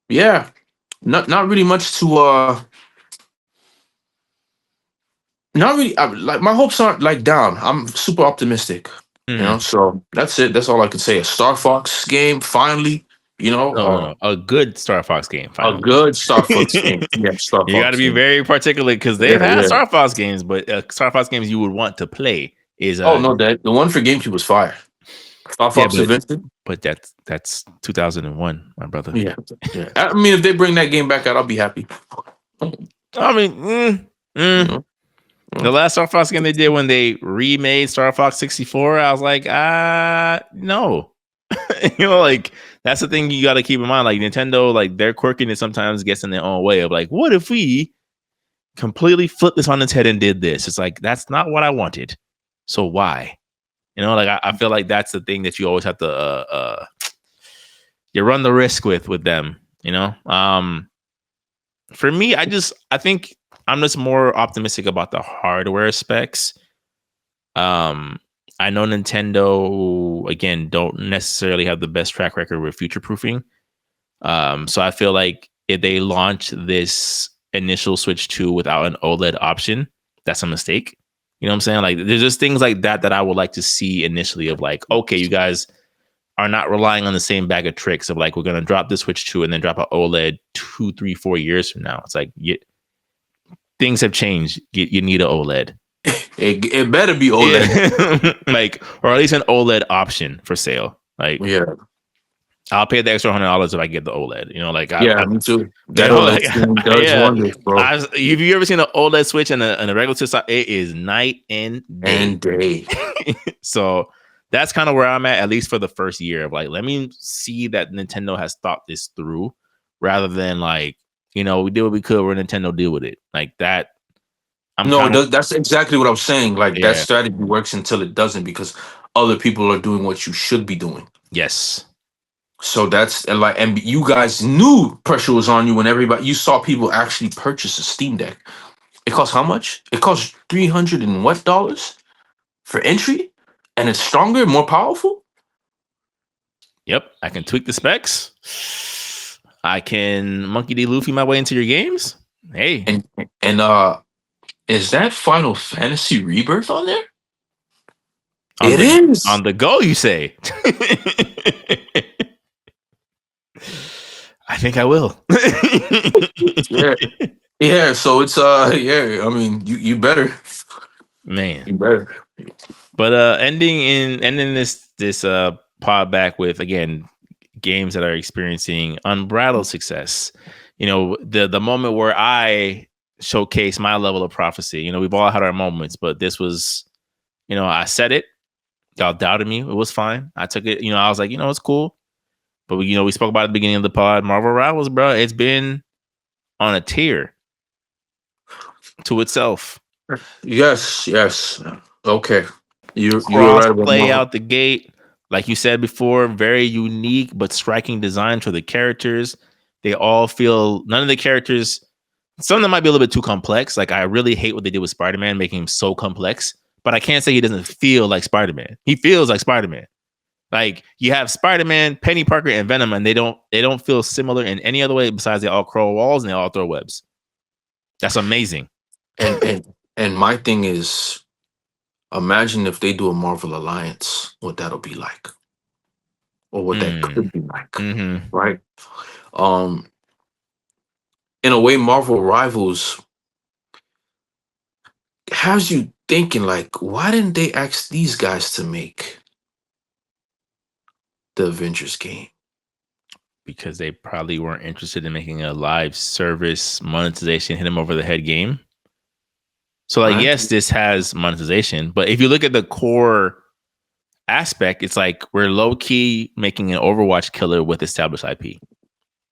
Speaker 2: Yeah, not really much to not really like my hopes aren't like down. I'm super optimistic.
Speaker 1: Mm-hmm.
Speaker 2: So that's it. That's all I can say. A Star Fox game finally.
Speaker 1: No. A good Star Fox game,
Speaker 2: A
Speaker 1: finally.
Speaker 2: good Star Fox game. Yeah, Star
Speaker 1: You got to
Speaker 2: Fox
Speaker 1: be
Speaker 2: game.
Speaker 1: very particular because they've
Speaker 2: Yeah,
Speaker 1: had
Speaker 2: yeah.
Speaker 1: Star Fox games, but Star Fox games you would want to play is
Speaker 2: Oh no, that the one for GameCube was fire. Star
Speaker 1: yeah,
Speaker 2: Fox Adventure.
Speaker 1: but that's 2001, my brother.
Speaker 2: Yeah, yeah. I mean, if they bring that game back out, I'll be happy.
Speaker 1: I mean,
Speaker 2: You know?
Speaker 1: the last Star Fox game they did when they remade Star Fox 64, I was like, no. Like that's the thing you got to keep in mind. Like Nintendo, like their quirkiness sometimes gets in their own way of like, what if we completely flipped this on its head and did this? It's like that's not what I wanted. So why? Like I feel like that's the thing that you always have to you run the risk with them. For me, I think I'm just more optimistic about the hardware specs. I know Nintendo again don't necessarily have the best track record with future proofing. So I feel like if they launch this initial Switch 2 without an OLED option, that's a mistake. You know what I'm saying? Like there's just things like that I would like to see initially of like, okay, you guys are not relying on the same bag of tricks of like, we're going to drop the Switch 2 and then drop an OLED 2, 3, 4 years from now. It's like, things have changed. You need an OLED.
Speaker 2: It better be OLED.
Speaker 1: Yeah. Like, or at least an OLED option for sale. Like,
Speaker 2: Yeah,
Speaker 1: I'll pay the extra $100 if I get the OLED.
Speaker 2: yeah, me too. That OLED thing does
Speaker 1: Yeah.
Speaker 2: wonders, bro.
Speaker 1: Have you ever seen an OLED Switch and a regular Switch? It is night and day.
Speaker 2: And day.
Speaker 1: So that's kind of where I'm at least for the first year of like, let me see that Nintendo has thought this through rather than like, we did what we could, we're Nintendo, deal with it. Like that.
Speaker 2: That's exactly what I'm saying. Like that
Speaker 1: Yeah.
Speaker 2: strategy works until it doesn't because other people are doing what you should be doing.
Speaker 1: Yes.
Speaker 2: So that's and you guys knew pressure was on you when you saw people actually purchase a Steam Deck. It costs how much? It costs $300 and what dollars for entry, and it's stronger, more powerful.
Speaker 1: Yep, I can tweak the specs. I can monkey D. Luffy my way into your games. Hey,
Speaker 2: And is that Final Fantasy Rebirth on there?
Speaker 1: It
Speaker 2: is
Speaker 1: on the go. You say? I think I will.
Speaker 2: Yeah, yeah. So it's yeah. I mean, you better,
Speaker 1: Man.
Speaker 2: you better.
Speaker 1: But ending this pod back with again games that are experiencing unbridled success. The moment where I showcase my level of prophecy. We've all had our moments, but this was, I said it. Y'all doubted me. It was fine. I took it. I was like, it's cool. But we spoke about at the beginning of the pod. Marvel Rivals, bro. It's been on a tier to itself.
Speaker 2: Yes, yes. Okay. You were
Speaker 1: Cross
Speaker 2: right about
Speaker 1: play
Speaker 2: Marvel.
Speaker 1: out the gate. Like you said before, very unique but striking design for the characters. They all feel, none of the characters, some of them might be a little bit too complex. Like I really hate what they did with Spider-Man, making him so complex. But I can't say he doesn't feel like Spider-Man. He feels like Spider-Man. Like you have Spider-Man, Penny Parker, and Venom, and they don't feel similar in any other way besides they all crawl walls and they all throw webs. That's amazing.
Speaker 2: And my thing is, imagine if they do a Marvel Alliance, what that'll be like, or what that
Speaker 1: Mm.
Speaker 2: could be like,
Speaker 1: Mm-hmm.
Speaker 2: right? Um, in a way, Marvel Rivals has you thinking like, why didn't they ask these guys to make the Avengers game?
Speaker 1: Because they probably weren't interested in making a live service monetization hit them over the head game. So like,
Speaker 2: Right?
Speaker 1: yes, this has monetization, but if you look at the core aspect, it's like we're low key making an Overwatch killer with established IP.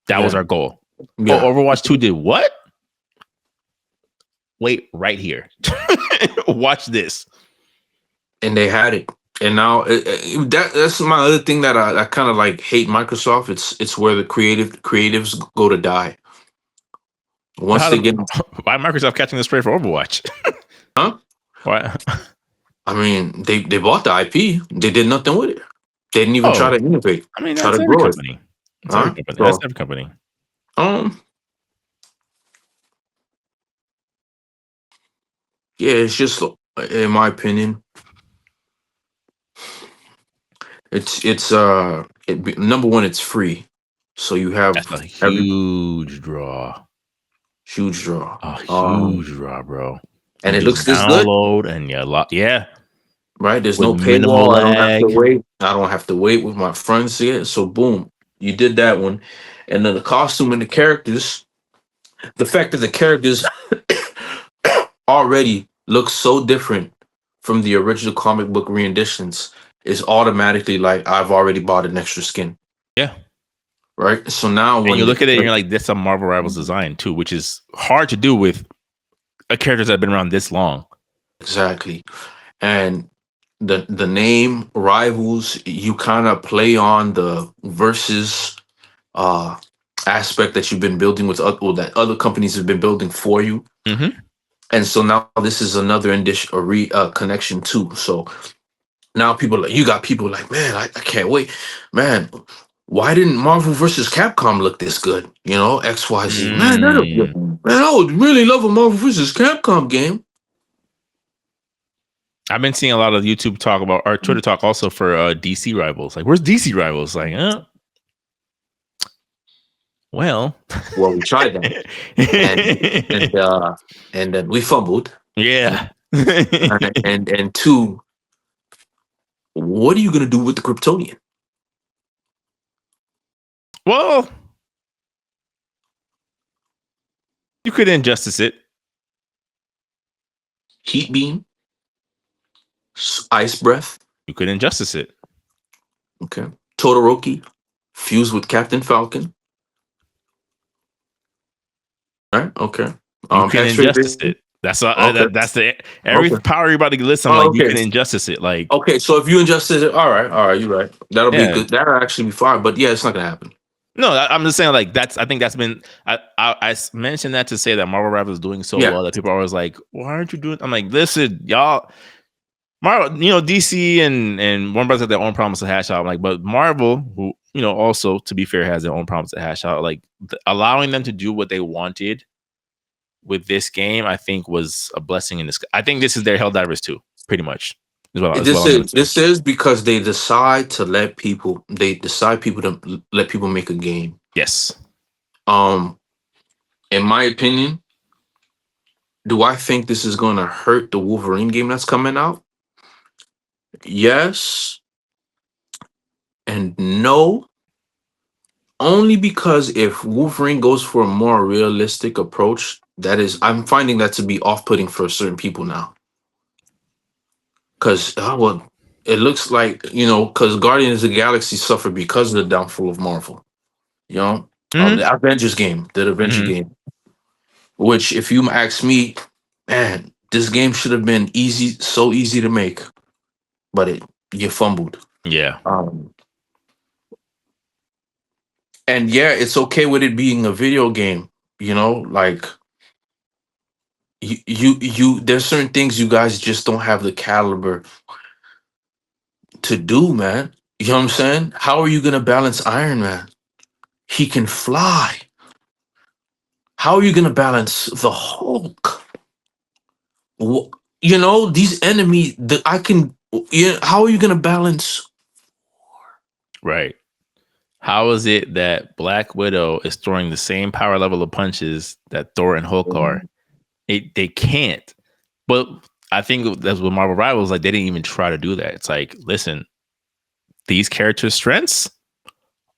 Speaker 1: That was
Speaker 2: Yeah,
Speaker 1: our goal. Oh,
Speaker 2: yeah.
Speaker 1: Overwatch 2 did what? Wait, right here. Watch this.
Speaker 2: And they had it. And now that's my other thing that I kind of like hate Microsoft. It's where the creatives go to die once
Speaker 1: How
Speaker 2: they
Speaker 1: the,
Speaker 2: get.
Speaker 1: why Microsoft catching the spray for Overwatch?
Speaker 2: Huh?
Speaker 1: Why?
Speaker 2: I mean, they bought the IP. They did nothing with it. They didn't even try
Speaker 1: Oh,
Speaker 2: to innovate,
Speaker 1: I mean,
Speaker 2: try
Speaker 1: that's
Speaker 2: to
Speaker 1: every
Speaker 2: grow it.
Speaker 1: company. That's every
Speaker 2: Huh?
Speaker 1: company. That's
Speaker 2: So
Speaker 1: every company.
Speaker 2: um yeah, it's just in my opinion, number one, it's free. So you
Speaker 1: That's
Speaker 2: have
Speaker 1: a
Speaker 2: every
Speaker 1: huge draw.
Speaker 2: huge draw.
Speaker 1: A huge draw, bro.
Speaker 2: And
Speaker 1: You
Speaker 2: it
Speaker 1: just
Speaker 2: looks this good.
Speaker 1: download and you lot. Yeah,
Speaker 2: Right? There's
Speaker 1: with
Speaker 2: no
Speaker 1: minimal
Speaker 2: paywall. I don't have to
Speaker 1: lag.
Speaker 2: wait. I don't have to wait with my friends here. So boom, you did that one. And then the costume and the characters, the fact that the characters already look so different from the original comic book renditions is automatically like I've already bought an extra skin.
Speaker 1: Yeah.
Speaker 2: Right? So now
Speaker 1: And
Speaker 2: when
Speaker 1: you
Speaker 2: the
Speaker 1: look at it and you're like, that's a Marvel Rivals design too, which is hard to do with a characters that have been around this long.
Speaker 2: exactly. And the name Rivals, you kind of play on the versus uh aspect that you've been building with or that other companies have been building for you.
Speaker 1: Mm-hmm.
Speaker 2: And so now this is another connection too. So now people like you got people like, man, I can't wait. Man, why didn't Marvel versus Capcom look this good? You know, XYZ. Man,
Speaker 1: Mm.
Speaker 2: man, I would really love a Marvel versus Capcom game.
Speaker 1: I've been seeing a lot of YouTube talk about or Twitter talk also for DC Rivals. Like, where's DC Rivals? Like, well,
Speaker 2: Well, we tried that. And and then we fumbled.
Speaker 1: yeah.
Speaker 2: And two, what are you gonna do with the Kryptonian?
Speaker 1: Well, you could injustice it.
Speaker 2: Heat beam, ice breath.
Speaker 1: You could injustice it.
Speaker 2: Okay. Todoroki fused with Captain Falcon. All right. Okay.
Speaker 1: You can
Speaker 2: X-ray
Speaker 1: injustice
Speaker 2: vision.
Speaker 1: it. That's
Speaker 2: Okay.
Speaker 1: that's the every
Speaker 2: Okay.
Speaker 1: power you're about to list. I'm
Speaker 2: Oh,
Speaker 1: like, you
Speaker 2: okay.
Speaker 1: can injustice it. Like,
Speaker 2: Okay. So if you injustice it, all right, you're right. That'll be
Speaker 1: yeah.
Speaker 2: good. That'll actually be fine. But yeah, it's not gonna happen.
Speaker 1: No, I'm just saying like I think that's been I mentioned that to say that Marvel Rivals is doing so
Speaker 2: Yeah.
Speaker 1: well that people are always like, why aren't you doing? I'm like, listen, y'all. Marvel, DC and Warner Brothers have their own problems to hash out. I'm like, but Marvel, who also to be fair, has their own problems to hash out. Like allowing them to do what they wanted with this game, I think was a blessing in this. I think this is their Helldivers 2, pretty much. Is what I'm gonna say.
Speaker 2: This is because they decide to let people. They decide people to let people make a game.
Speaker 1: Yes.
Speaker 2: In my opinion, do I think this is going to hurt the Wolverine game that's coming out? Yes and no. Only because if Wolverine goes for a more realistic approach, I'm finding that to be off-putting for certain people now. Because it looks like because Guardians of the Galaxy suffered because of the downfall of Marvel. The Avengers game, the Avenger game, which if you ask me, man, this game should have been so easy to make. but you fumbled.
Speaker 1: Yeah.
Speaker 2: Um, and yeah, it's okay with it being a video game. You know, like there's certain things you guys just don't have the caliber to do, man. You know what I'm saying? How are you gonna balance Iron Man? He can fly. How are you gonna balance the Hulk? You know, these enemies that I can. Yeah, how are you gonna balance?
Speaker 1: Right. How is it that Black Widow is throwing the same power level of punches that Thor and Hulk are? They can't. But I think that's what Marvel Rivals, like, they didn't even try to do that. It's like, listen, these characters' strengths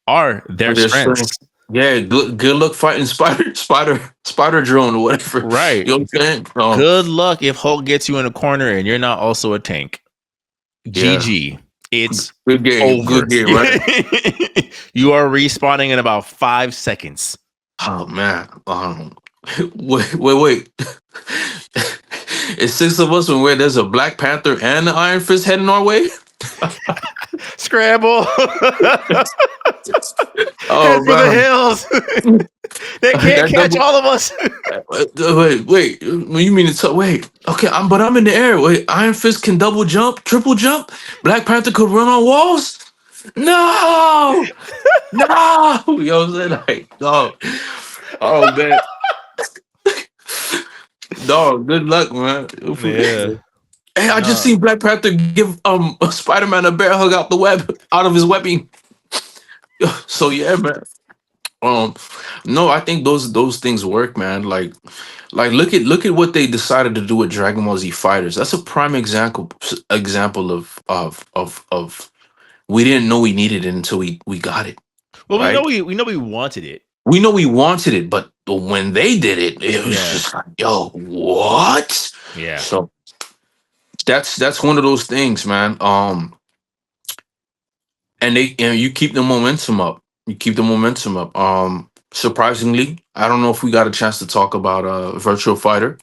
Speaker 1: are their
Speaker 2: Their
Speaker 1: strengths.
Speaker 2: strength. Yeah, good luck fighting spider drone or whatever.
Speaker 1: Right.
Speaker 2: You know what I'm saying?
Speaker 1: Good luck if Hulk gets you in a corner and you're not also a tank.
Speaker 2: Yeah.
Speaker 1: GG. It's
Speaker 2: Good game.
Speaker 1: over.
Speaker 2: Good game, right?
Speaker 1: You are respawning in about 5 seconds.
Speaker 2: Oh man. Wait. It's six of us when there's a Black Panther and an Iron Fist heading our way.
Speaker 1: Scramble.
Speaker 2: Oh
Speaker 1: Head for the
Speaker 2: man.
Speaker 1: hills. They can't
Speaker 2: That
Speaker 1: catch
Speaker 2: double
Speaker 1: all of us.
Speaker 2: wait. When you mean to tell wait, okay, but I'm in the air. Wait, Iron Fist can double jump, triple jump. Black Panther could run on walls. No, no. You know what I'm saying? Like, dog. Oh man. Dog, good luck, man.
Speaker 1: Yeah.
Speaker 2: Hey, I just seen Black Panther give Spider-Man a bear hug out the web out of his webbing. So yeah, man. Um, no, I think those things work, man. Like look at what they decided to do with Dragon Ball Z Fighters. That's a prime example of we didn't know we needed it until we got it.
Speaker 1: Well,
Speaker 2: Right?
Speaker 1: we know we wanted it.
Speaker 2: We know we wanted it, but when they did it, it was
Speaker 1: Yeah.
Speaker 2: just like, yo, what?
Speaker 1: Yeah.
Speaker 2: So that's one of those things, man. And you keep the momentum up. You keep the momentum up. Surprisingly, I don't know if we got a chance to talk about Virtual Fighter,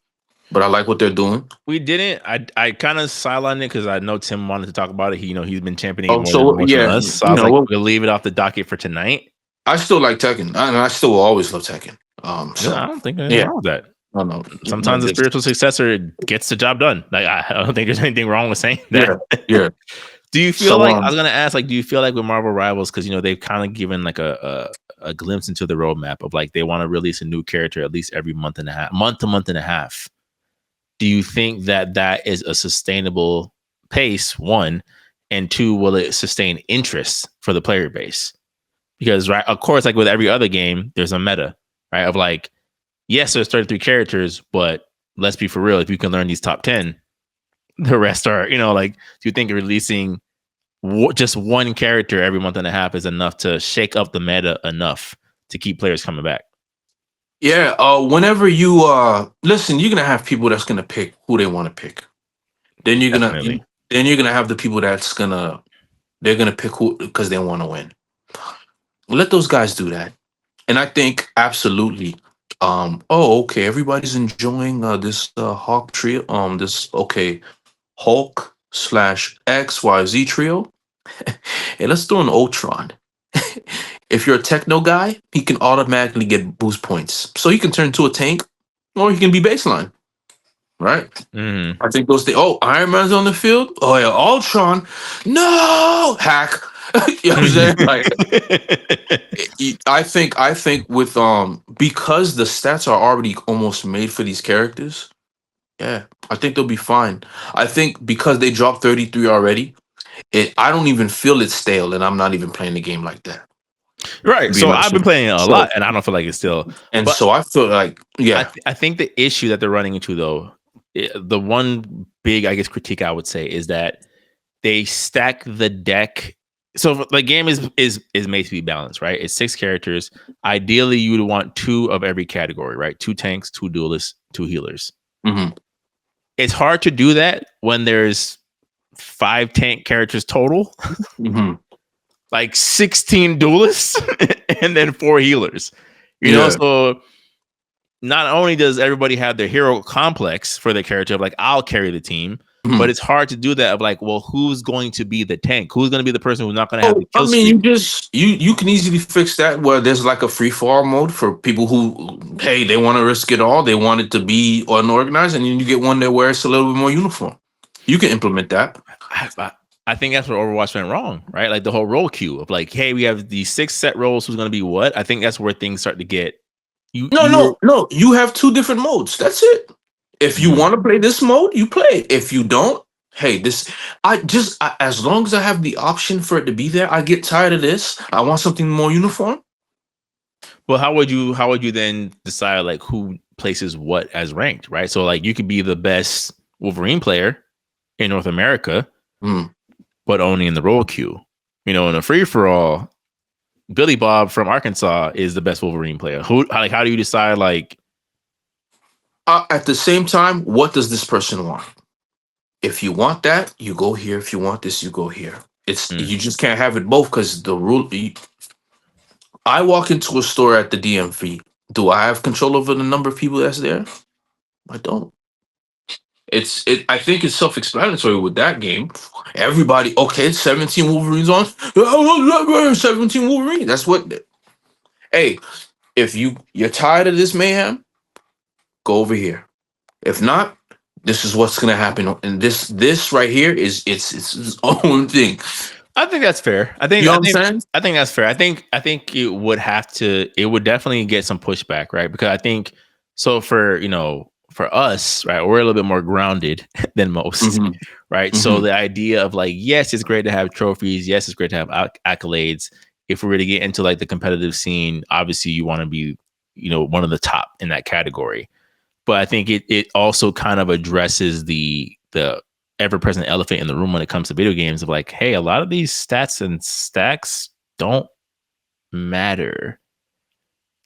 Speaker 2: but I like what they're doing.
Speaker 1: We didn't. I kind of sidelined it because I know Tim wanted to talk about it. He's been championing it
Speaker 2: Oh,
Speaker 1: more
Speaker 2: so
Speaker 1: than
Speaker 2: yeah,
Speaker 1: us. So I was like,
Speaker 2: well,
Speaker 1: we'll leave it off the docket for tonight.
Speaker 2: I still like Tekken, and I still will always love Tekken.
Speaker 1: Yeah, I
Speaker 2: So
Speaker 1: don't think there's anything
Speaker 2: yeah,
Speaker 1: wrong with that.
Speaker 2: no, no,
Speaker 1: Sometimes the
Speaker 2: just,
Speaker 1: spiritual successor gets the job done. Like, I don't think there's anything wrong with saying that.
Speaker 2: yeah.
Speaker 1: Do you feel
Speaker 2: So
Speaker 1: like I was gonna ask, like, do you feel like with Marvel Rivals, because they've kind of given like a glimpse into the roadmap of like they want to release a new character at least every month to month and a half. Do you think that is a sustainable pace? One, and two, will it sustain interest for the player base? Because right, of course, like with every other game, there's a meta, right? Of like, yes, there's 33 characters, but let's be for real. If you can learn these top 10, the rest are, like, do you think releasing just one character every month and a half is enough to shake up the meta enough to keep players coming back?
Speaker 2: yeah. Whenever you listen, you're gonna have people that's gonna pick who they want to pick. Then you're gonna
Speaker 1: Definitely.
Speaker 2: then you're gonna have the people they're gonna pick who because they want to win. Let those guys do that. And I think absolutely. Oh, okay. Everybody's enjoying this Hawk trio. This okay, Hulk slash XYZ trio. Hey, let's throw an Ultron. If you're a techno guy, he can automatically get boost points, so he can turn into a tank, or he can be baseline. Right?
Speaker 1: Mm-hmm.
Speaker 2: I think those things. Oh, Iron Man's on the field. Oh yeah, Ultron. No hack. You know what I'm saying? Like, I think with because the stats are already almost made for these characters. Yeah, I think they'll be fine. I think because they dropped 33 already, I don't even feel it's stale, and I'm not even playing the game like that.
Speaker 1: Right.
Speaker 2: To be
Speaker 1: So
Speaker 2: honest
Speaker 1: I've been
Speaker 2: with you.
Speaker 1: playing it a lot, and I don't feel like it's still. But
Speaker 2: So I feel like yeah.
Speaker 1: I think the issue that they're running into, though, the one big, I guess, critique I would say is that they stack the deck. So the game is made to be balanced, right? It's 6 characters. Ideally, you would want 2 of every category, right? 2 tanks, 2 duelists, 2 healers.
Speaker 2: Mm-hmm.
Speaker 1: It's hard to do that when there's 5 tank characters total,
Speaker 2: Mm-hmm.
Speaker 1: like 16 duelists, and then 4 healers. So not only does everybody have their hero complex for their character of like, I'll carry the team, But it's hard to do that of like, well, who's going to be the tank? Who's going to be the person who's not going to have the
Speaker 2: Oh, I
Speaker 1: kill
Speaker 2: mean,
Speaker 1: streak?
Speaker 2: you can easily fix that where there's like a free for all mode for people who, hey, they want to risk it all. They want it to be unorganized, and then you get one there where it's a little bit more uniform. You can implement that.
Speaker 1: I think that's where Overwatch went wrong, right? Like the whole role queue of like, hey, we have these 6 set roles. Who's going to be what? I think that's where things start to get you.
Speaker 2: No,
Speaker 1: You
Speaker 2: no, no. You have two different modes. That's it. If you want to play this mode, you play it. If you don't, hey, this. As long as I have the option for it to be there, I get tired of this. I want something more uniform.
Speaker 1: Well, how would you then decide like who places what as ranked, right? So like you could be the best Wolverine player in North America, but only in the role queue. In a free for all, Billy Bob from Arkansas is the best Wolverine player. How do you decide like
Speaker 2: At the same time, what does this person want? If you want that, you go here. If you want this, you go here. You just can't have it both because the rule. I walk into a store at the DMV. Do I have control over the number of people that's there? I don't. I think it's self-explanatory with that game. Everybody, okay, 17 Wolverines on. 17 Wolverines. That's what. Hey, if you're tired of this mayhem, go over here. If not, this is what's gonna happen. And this right here is it's its own thing.
Speaker 1: I think that's fair. I think that's fair. I think it would definitely get some pushback, right? Because I think so for us, right, we're a little bit more grounded than most, right? So the idea of like, yes, it's great to have trophies. Yes, it's great to have accolades. If we were to get into like the competitive scene, obviously you want to be, one of the top in that category. But I think it also kind of addresses the ever-present elephant in the room when it comes to video games of like, hey, a lot of these stats and stacks don't matter.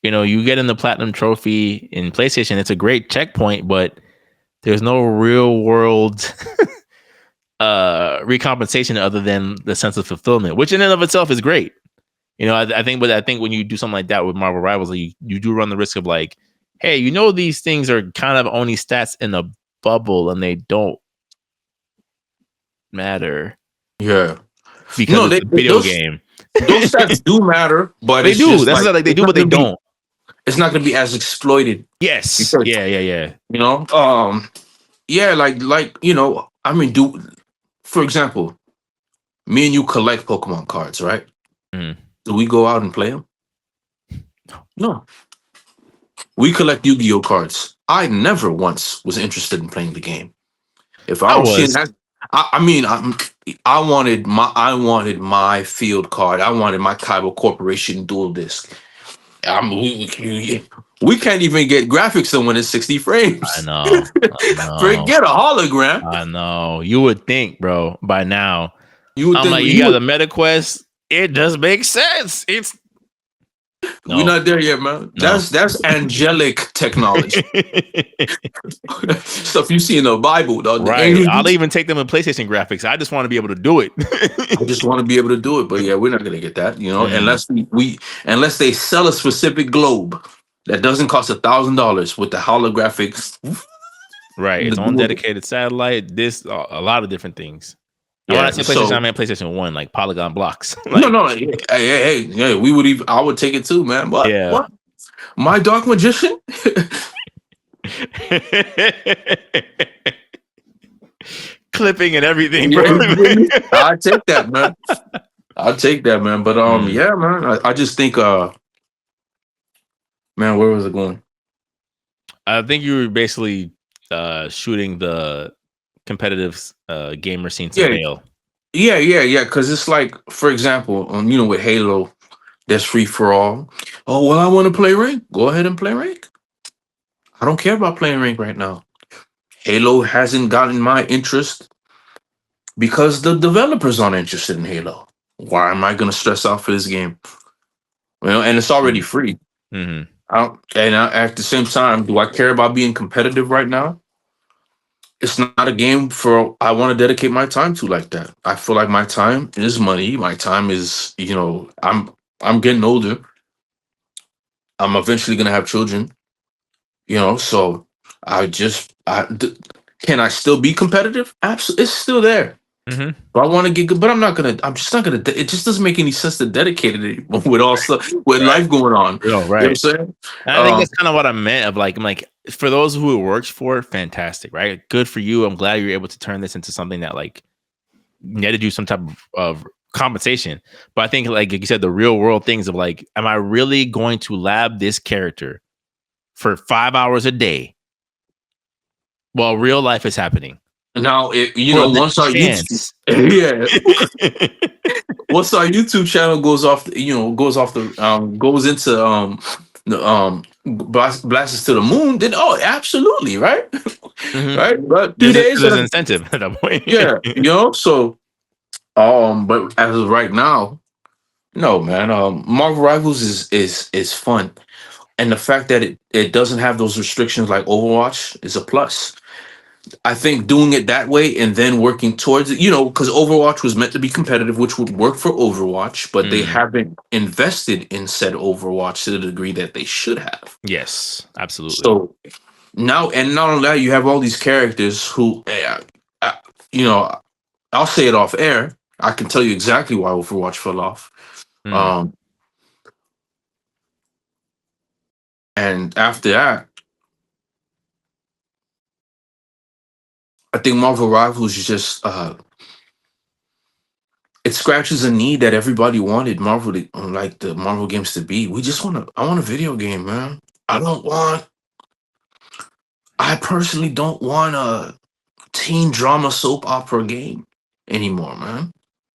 Speaker 1: You get in the platinum trophy in PlayStation, it's a great checkpoint, but there's no real world recompensation other than the sense of fulfillment, which in and of itself is great. I think when you do something like that with Marvel Rivals, you do run the risk of like, hey, these things are kind of only stats in a bubble and they don't matter.
Speaker 2: Yeah.
Speaker 1: Because it's a video game.
Speaker 2: Those stats do matter, but
Speaker 1: they do. That's like they do, but they don't.
Speaker 2: It's not going to be as exploited.
Speaker 1: Yes.
Speaker 2: Because,
Speaker 1: yeah.
Speaker 2: Yeah, I mean, for example, me and you collect Pokemon cards, right? Do we go out and play them? No. We collect Yu-Gi-Oh cards. I never once was interested in playing the game. If I was seeing that, I wanted my field card. I wanted my Kaiba Corporation dual disc. We can't even get graphics done when it's 60 frames.
Speaker 1: I know.
Speaker 2: Forget a hologram.
Speaker 1: I know. You would think, bro, by now. You got the MetaQuest. It does make sense.
Speaker 2: We're not there yet, man. No. That's angelic technology. Stuff you see in the Bible, dog.
Speaker 1: Right. I'll even take them in PlayStation graphics. I just want to be able to do it.
Speaker 2: I just want to be able to do it, but yeah, we're not gonna get that, unless they sell a specific globe that doesn't cost $1,000 with the holographics.
Speaker 1: Right. Its own dedicated satellite. A lot of different things. Yeah, when I say PlayStation, I mean PlayStation 1, like polygon blocks.
Speaker 2: No. Hey, I would take it too, man. What? My Dark Magician?
Speaker 1: Clipping and everything, bro.
Speaker 2: I'll take that, man. But yeah, man. I just think man, where was it going?
Speaker 1: I think you were basically shooting the competitive gamer scene to fail.
Speaker 2: Yeah. Because it's like, for example, with Halo, there's free for all. Oh, well, I want to play rank. Go ahead and play rank. I don't care about playing rank right now. Halo hasn't gotten my interest because the developers aren't interested in Halo. Why am I going to stress out for this game? And it's already free.
Speaker 1: Mm-hmm.
Speaker 2: At the same time, do I care about being competitive right now? It's not a game I want to dedicate my time to like that. I feel like my time is money. My time is, I'm getting older. I'm eventually going to have children, so Can I still be competitive? Absolutely, it's still there.
Speaker 1: Mm-hmm.
Speaker 2: But I want to get good, but I'm not gonna. I'm just not gonna. It just doesn't make any sense to dedicate it anymore with all stuff with
Speaker 1: Right.
Speaker 2: life going on.
Speaker 1: Real,
Speaker 2: You know what
Speaker 1: right.
Speaker 2: I'm saying?
Speaker 1: And I think
Speaker 2: Um,
Speaker 1: that's kind of what I meant of like, I'm like, for those who it works for, fantastic, right? Good for you. I'm glad you're able to turn this into something that like netted you some type of compensation. But I think like you said, the real world things of like, am I really going to lab this character for 5 hours a day while real life is happening
Speaker 2: Now,
Speaker 1: for the
Speaker 2: once our YouTube,
Speaker 1: chance?
Speaker 2: yeah, once our YouTube channel goes off, goes into the blasts to the moon, then absolutely, right,
Speaker 1: Mhm.
Speaker 2: right. But few
Speaker 1: There's
Speaker 2: days,
Speaker 1: there's an incentive at that point.
Speaker 2: yeah, so but as of right now, no, man. Marvel Rivals is fun, and the fact that it doesn't have those restrictions like Overwatch is a plus. I think doing it that way and then working towards it, because Overwatch was meant to be competitive, which would work for Overwatch, but they
Speaker 1: Mm,
Speaker 2: haven't invested in said Overwatch to the degree that they should have.
Speaker 1: yes, absolutely.
Speaker 2: So now, and not only that, you have all these characters who, uh, you know, I'll say it off air. I can tell you exactly why Overwatch fell off.
Speaker 1: Mm,
Speaker 2: Um, and after that, I think Marvel Rivals is just it scratches a need that everybody wanted Marvel to, like the Marvel games to be. We just want to. I want a video game, man. I don't want. I personally don't want a teen drama soap opera game anymore, man.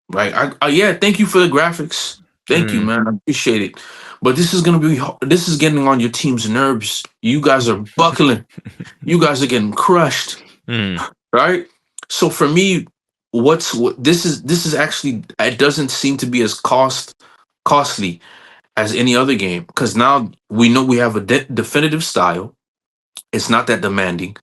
Speaker 2: Right? Yeah. Thank you for the graphics. Thank you,
Speaker 1: mm,
Speaker 2: man. I appreciate it. But this is gonna be. This is getting on your team's nerves. You guys are buckling. You guys are getting crushed.
Speaker 1: mm,
Speaker 2: Right? So for me, this is actually, it doesn't seem to be as costly as any other game because now we know we have a definitive style. It's not that demanding.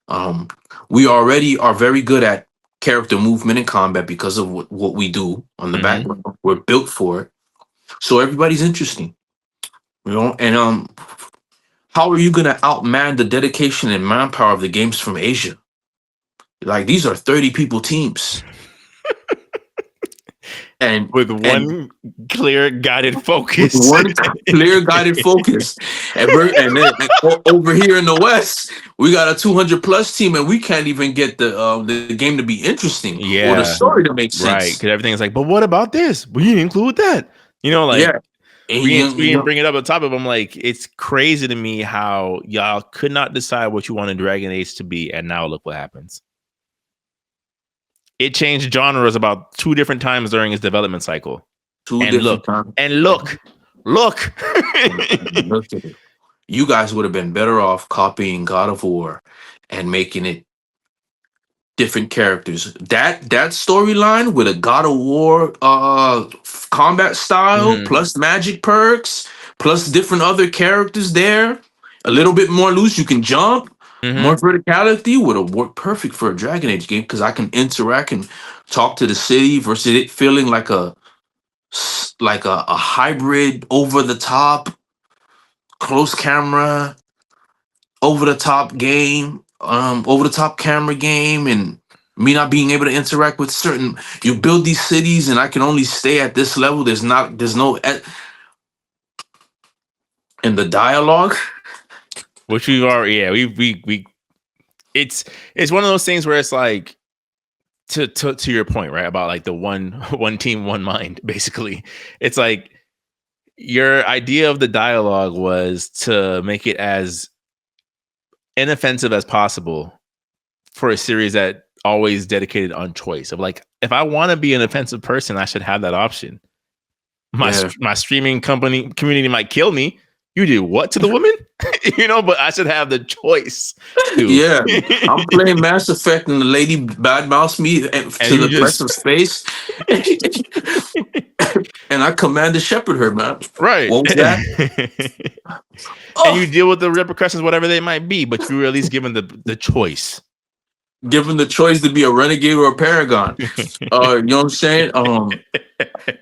Speaker 2: Um, we already are very good at character movement and combat because of what we do on the
Speaker 1: mhm.
Speaker 2: background. We're built for it, so everybody's interesting. And how are you gonna outman the dedication and manpower of the games from Asia? Like these are 30 people teams. and
Speaker 1: With
Speaker 2: and
Speaker 1: one clear guided
Speaker 2: with
Speaker 1: focus.
Speaker 2: one clear guided focus. And then over here in the West, we got a 200 plus team, and we can't even get the game to be interesting or the
Speaker 1: Yeah,
Speaker 2: story to make
Speaker 1: right.
Speaker 2: sense.
Speaker 1: Because everything's like, but what about this? We didn't include that. Like
Speaker 2: Yeah, and
Speaker 1: we didn't bring it up on top of them. Like, it's crazy to me how y'all could not decide what you wanted Dragon Age to be, and now look what happens. It changed genres about 2 different times during its development cycle.
Speaker 2: two
Speaker 1: And
Speaker 2: different
Speaker 1: look,
Speaker 2: times.
Speaker 1: and look, look.
Speaker 2: Look at it. You guys would have been better off copying God of War and making it different characters. That storyline with a God of War combat style
Speaker 1: Mhm,
Speaker 2: plus magic perks plus different other characters there, a little bit more loose. You can jump, more
Speaker 1: mhm.
Speaker 2: verticality would have worked perfect for a Dragon Age game because I can interact and talk to the city versus it feeling like a hybrid over the top close camera over the top game, over the top camera game, and me not being able to interact with certain. You build these cities, and I can only stay at this level. There's no, in the dialogue.
Speaker 1: Which we've already, yeah, we. It's one of those things where it's like, to your point, right, about like the one team, one mind. Basically, it's like your idea of the dialogue was to make it as inoffensive as possible for a series that always dedicated on choice of like, if I want to be an offensive person, I should have that option.
Speaker 2: Yeah,
Speaker 1: My streaming company community might kill me. You do what to the woman? But I should have the choice to.
Speaker 2: yeah. I'm playing Mass Effect, and the lady badmouths me
Speaker 1: And
Speaker 2: to
Speaker 1: you
Speaker 2: the press
Speaker 1: just
Speaker 2: of space, and I command to shepherd her, man.
Speaker 1: right.
Speaker 2: What was that?
Speaker 1: And you
Speaker 2: Oh,
Speaker 1: deal with the repercussions, whatever they might be, but you were at least given the choice.
Speaker 2: given the choice to be a renegade or a paragon. You know what I'm saying?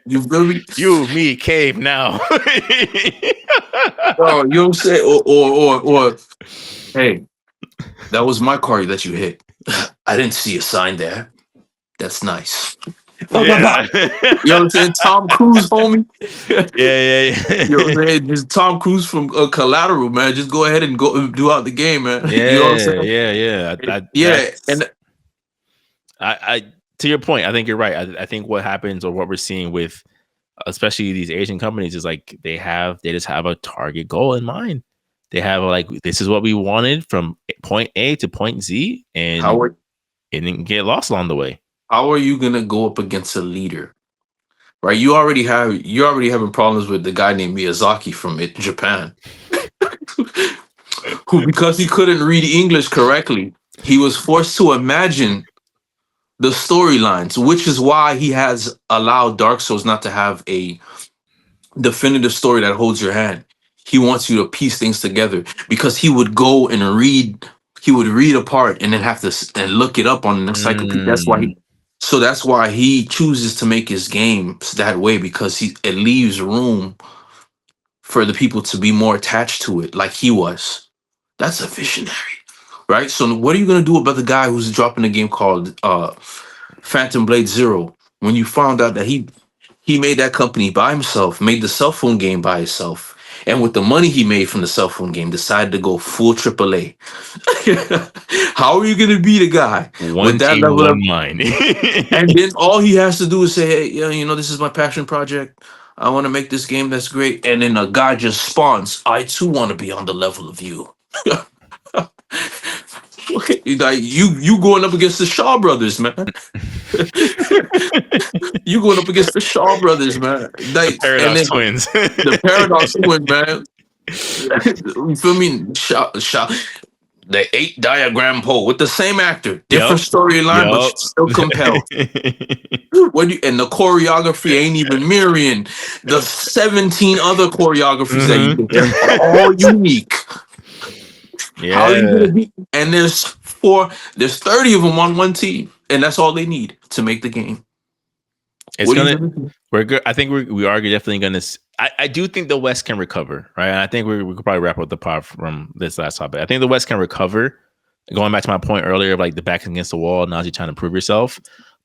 Speaker 2: You really,
Speaker 1: Me, cave now.
Speaker 2: oh, you know what I'm saying? Or, hey, that was my car that you hit. I didn't see a sign there. That's nice. You know
Speaker 1: Yeah.
Speaker 2: what I'm saying? Tom Cruise, homie. You know what
Speaker 1: Yeah.
Speaker 2: I'm saying? Just Tom Cruise from Collateral, man. Just go ahead and go do out the game, man. You know what
Speaker 1: Yeah.
Speaker 2: I'm
Speaker 1: Yeah.
Speaker 2: saying? Yeah, and
Speaker 1: I to your point, I think you're right. I think what happens or what we're seeing with especially these Asian companies is like they just have a target goal in mind. They have like this is what we wanted from point A to point Z,
Speaker 2: how
Speaker 1: and
Speaker 2: are
Speaker 1: it didn't get lost along the way.
Speaker 2: how are you gonna go up against a leader? Right? You're already having problems with the guy named Miyazaki from Japan. Who, because he couldn't read English correctly, he was forced to imagine the storylines, which is why he has allowed Dark Souls not to have a definitive story that holds your hand. He wants you to piece things together because he would read a part and then have to and look it up on an encyclopedia.
Speaker 1: Mm,
Speaker 2: That's why he chooses to make his games that way, because it leaves room for the people to be more attached to it like he was. That's a visionary, right? So what are you gonna do about the guy who's dropping a game called Phantom Blade Zero when you found out that he made that company by himself, made the cell phone game by himself, and with the money he made from the cell phone game, decided to go full AAA. How are you gonna be the guy with
Speaker 1: one
Speaker 2: that
Speaker 1: team,
Speaker 2: level
Speaker 1: one
Speaker 2: of?
Speaker 1: mind.
Speaker 2: And then all he has to do is say, "Hey, yeah, this is my passion project. I want to make this game that's great." And then a guy just spawns. I too want to be on the level of you. Like you going up against the Shaw brothers, man. You going up against the Shaw brothers, man.
Speaker 1: The
Speaker 2: Like, and
Speaker 1: Paradox
Speaker 2: then
Speaker 1: Twins.
Speaker 2: the paradox win, man. You feel me? Shaw, the 8 diagram pole with the same actor, different
Speaker 1: Yep.
Speaker 2: storyline, but
Speaker 1: Yep.
Speaker 2: still compelled. And the choreography ain't even mirroring the 17 other choreographies that you
Speaker 1: Mhm.
Speaker 2: did. They're all unique. How are you
Speaker 1: Yeah.
Speaker 2: gonna be? And there's 30 of them on one team, and that's all they need to make the game.
Speaker 1: It's
Speaker 2: What are you
Speaker 1: gonna
Speaker 2: gonna do?
Speaker 1: we're good. I think we are definitely gonna I do think the West can recover, right? And I think we could probably wrap up the pod from this last topic. I think the West can recover. Going back to my point earlier of like the back against the wall, now you're trying to prove yourself.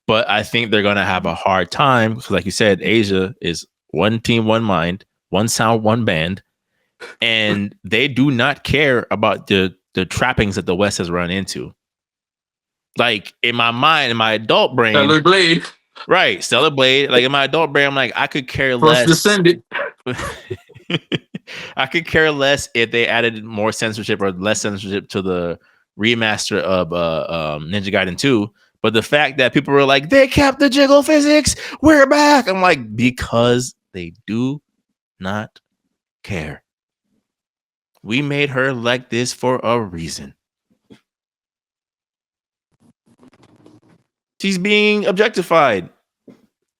Speaker 1: But I think they're gonna have a hard time because, like you said, Asia is one team, one mind, one sound, one band, and they do not care about the trappings that the West has run into. Like in my mind, in my adult brain,
Speaker 2: Stellar Blade,
Speaker 1: right, Stellar Blade. Like in my adult brain, I'm like, I could care
Speaker 2: first
Speaker 1: less.
Speaker 2: descendant.
Speaker 1: I could care less if they added more censorship or less censorship to the remaster of Ninja Gaiden 2. But the fact that people were like, they kept the jiggle physics, we're back. I'm like, because they do not care. We made her like this for a reason. She's being objectified.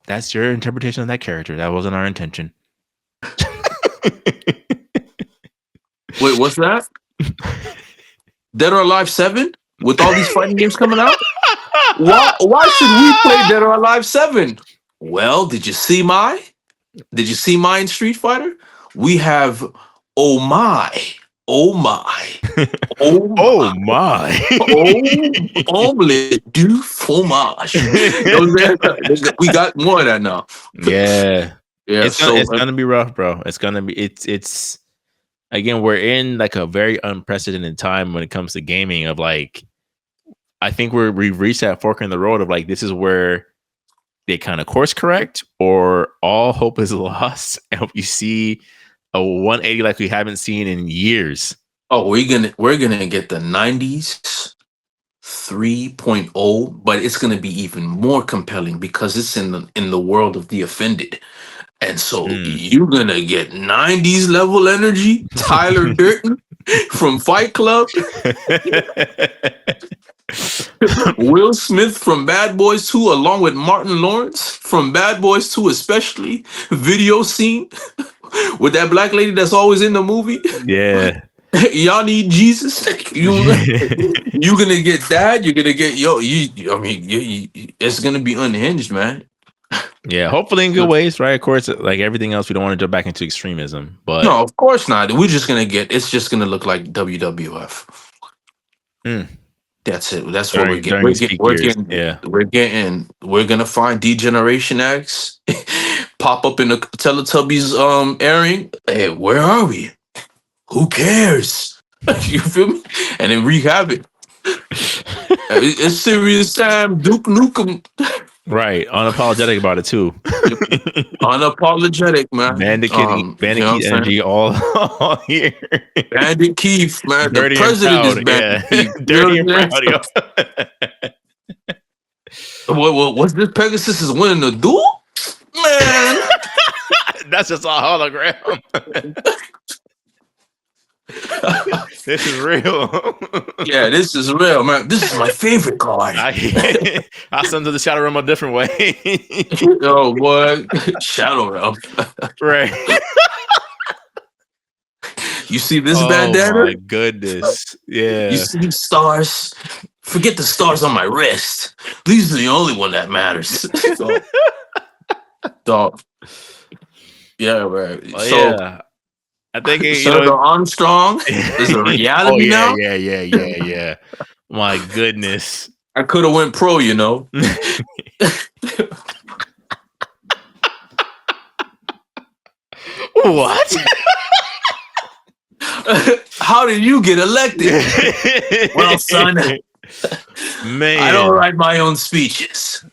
Speaker 1: That's your interpretation of that character. That wasn't our intention.
Speaker 2: Wait, what's that? Dead or Alive 7? With all these fighting games coming out? Why should we play Dead or Alive 7? Well, did you see my in Street Fighter? We have oh my, oh my, oh
Speaker 1: Oh
Speaker 2: my,
Speaker 1: my.
Speaker 2: oh omelette du fromage. You know what I'm saying? We got more of that now.
Speaker 1: Yeah.
Speaker 2: Yeah,
Speaker 1: It's
Speaker 2: so
Speaker 1: gonna be rough, bro. It's gonna be it's again, we're in like a very unprecedented time when it comes to gaming of like I think we've reached that fork in the road of like this is where they kind of course correct or all hope is lost and you see a 180 like we haven't seen in years.
Speaker 2: we're gonna get the 90s 3.0, but it's gonna be even more compelling because it's in the world of the offended. And so
Speaker 1: Mm.
Speaker 2: you're gonna get 90s level energy, Tyler Durden from Fight Club, Will Smith from Bad Boys 2, along with Martin Lawrence from Bad Boys 2, especially video scene with that black lady that's always in the movie.
Speaker 1: Yeah.
Speaker 2: Y'all need Jesus. You gonna get that. You're gonna get I mean, it's gonna be unhinged, man.
Speaker 1: Yeah, hopefully in good ways, right? Of course, like everything else, we don't want to jump back into extremism, but
Speaker 2: No, of course not. We're just gonna get. It's just gonna look like WWF.
Speaker 1: mm,
Speaker 2: That's it. That's what we're getting.
Speaker 1: during his peak years. Yeah.
Speaker 2: We're gonna find D-Generation X pop up in the Teletubbies airing. Hey, where are we? Who cares? You feel me? And then rehab it. It's serious time. Duke Nukem.
Speaker 1: Right. Unapologetic about it too.
Speaker 2: Unapologetic, man. You know what I'm
Speaker 1: Bandit
Speaker 2: saying?
Speaker 1: energy all here.
Speaker 2: Bandit Keith, man. The
Speaker 1: Dirty and
Speaker 2: president is
Speaker 1: proud.
Speaker 2: Bandit
Speaker 1: Yeah.
Speaker 2: Keith.
Speaker 1: Dirty and proud. Yo.
Speaker 2: What's this? Pegasus is winning the duel? Man.
Speaker 1: That's just a hologram. This is real.
Speaker 2: Yeah, this is real, man. This is my favorite card.
Speaker 1: I send to the Shadow Realm a different way.
Speaker 2: Oh boy, Shadow Realm.
Speaker 1: Right.
Speaker 2: You see this
Speaker 1: Oh
Speaker 2: bandana?
Speaker 1: my goodness. Yeah.
Speaker 2: You see these stars? Forget the stars on my wrist. These are the only one that matters. So, yeah, right.
Speaker 1: Oh,
Speaker 2: So,
Speaker 1: yeah. I think it,
Speaker 2: Senator Armstrong is a reality now.
Speaker 1: Yeah. My goodness.
Speaker 2: I could have went pro, you know.
Speaker 1: What?
Speaker 2: How did you get elected? Well, son,
Speaker 1: man,
Speaker 2: I don't write my own speeches.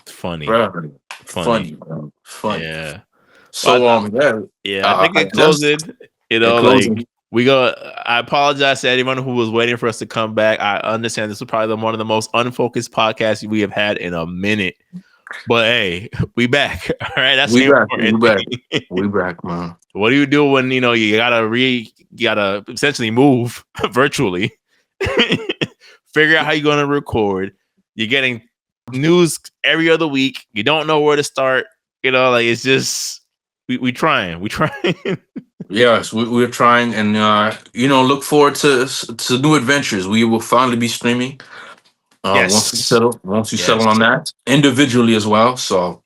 Speaker 1: Funny.
Speaker 2: Bro, funny, bro. Funny.
Speaker 1: Yeah.
Speaker 2: So
Speaker 1: I think it closed. You know, like we go. I apologize to anyone who was waiting for us to come back. I understand this was probably one of the most unfocused podcasts we have had in a minute. But hey, we back. All right, that's
Speaker 2: we back.
Speaker 1: important.
Speaker 2: We back, man.
Speaker 1: What do you do when you gotta essentially move virtually? Figure out how you're gonna record. You're getting news every other week. You don't know where to start. You know, like it's just we trying.
Speaker 2: Yes, we're trying, and look forward to new adventures. We will finally be streaming.
Speaker 1: Yes.
Speaker 2: Once we settle on that individually as well. So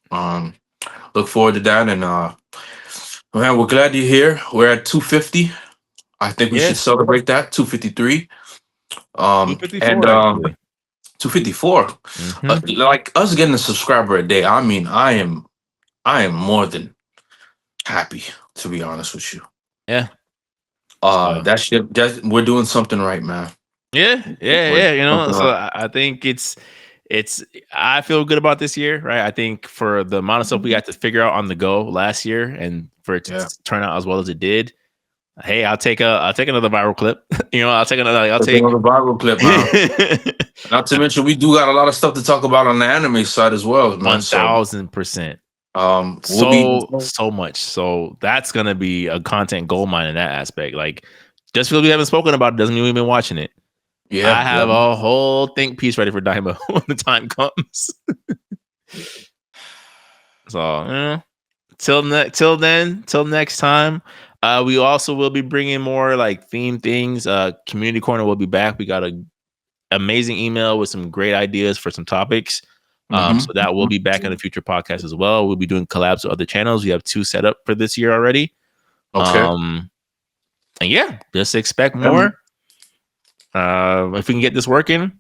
Speaker 2: look forward to that, and man, we're glad you're here. We're at 250. I think we should celebrate that. 253.
Speaker 1: 254,
Speaker 2: and 254.
Speaker 1: Mm-hmm.
Speaker 2: Like us getting a subscriber a day. I mean, I am more than happy, to be honest with you.
Speaker 1: Yeah.
Speaker 2: That shit. We're doing something right, man.
Speaker 1: Yeah. You know, so I think it's. I feel good about this year, right? I think for the amount of stuff we got to figure out on the go last year, and for it to turn out as well as it did. Hey, I'll take another viral clip. You know, I'll take another
Speaker 2: viral clip. Not to mention, we do got a lot of stuff to talk about on the anime side as well.
Speaker 1: 1,000%. So much. So that's gonna be a content goldmine in that aspect. Like, just because we haven't spoken about it doesn't mean we've been watching it. Yeah, I have a whole think piece ready for Daima when the time comes. So, till next time. We also will be bringing more like theme things. Community Corner will be back. We got an amazing email with some great ideas for some topics. So that will be back in the future podcast as well. We'll be doing collabs with other channels. We have 2 set up for this year already. Okay. And yeah, just expect more. If we can get this working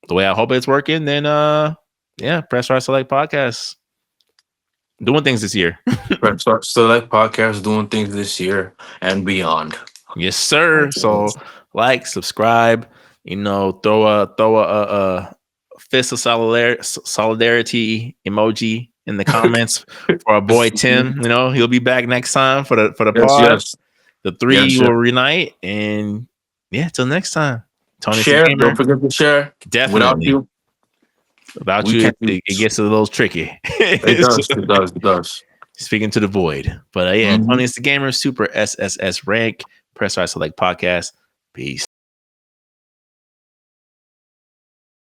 Speaker 1: the way I hope it's working, then Press Start Select Podcast doing things this year.
Speaker 2: Press Start Select Podcast doing things this year and beyond.
Speaker 1: Yes, sir. So like, subscribe, throw a fist of solidarity emoji in the comments for our boy Tim. He'll be back next time for the pod. Yes. The 3 will reunite, and till next time. Tony,
Speaker 2: share. Don't forget to share.
Speaker 1: Definitely. Without you, it gets a little tricky.
Speaker 2: It does.
Speaker 1: Speaking to the void. But Tony is the gamer, Super SSS rank, Press Start Select Podcast. Peace.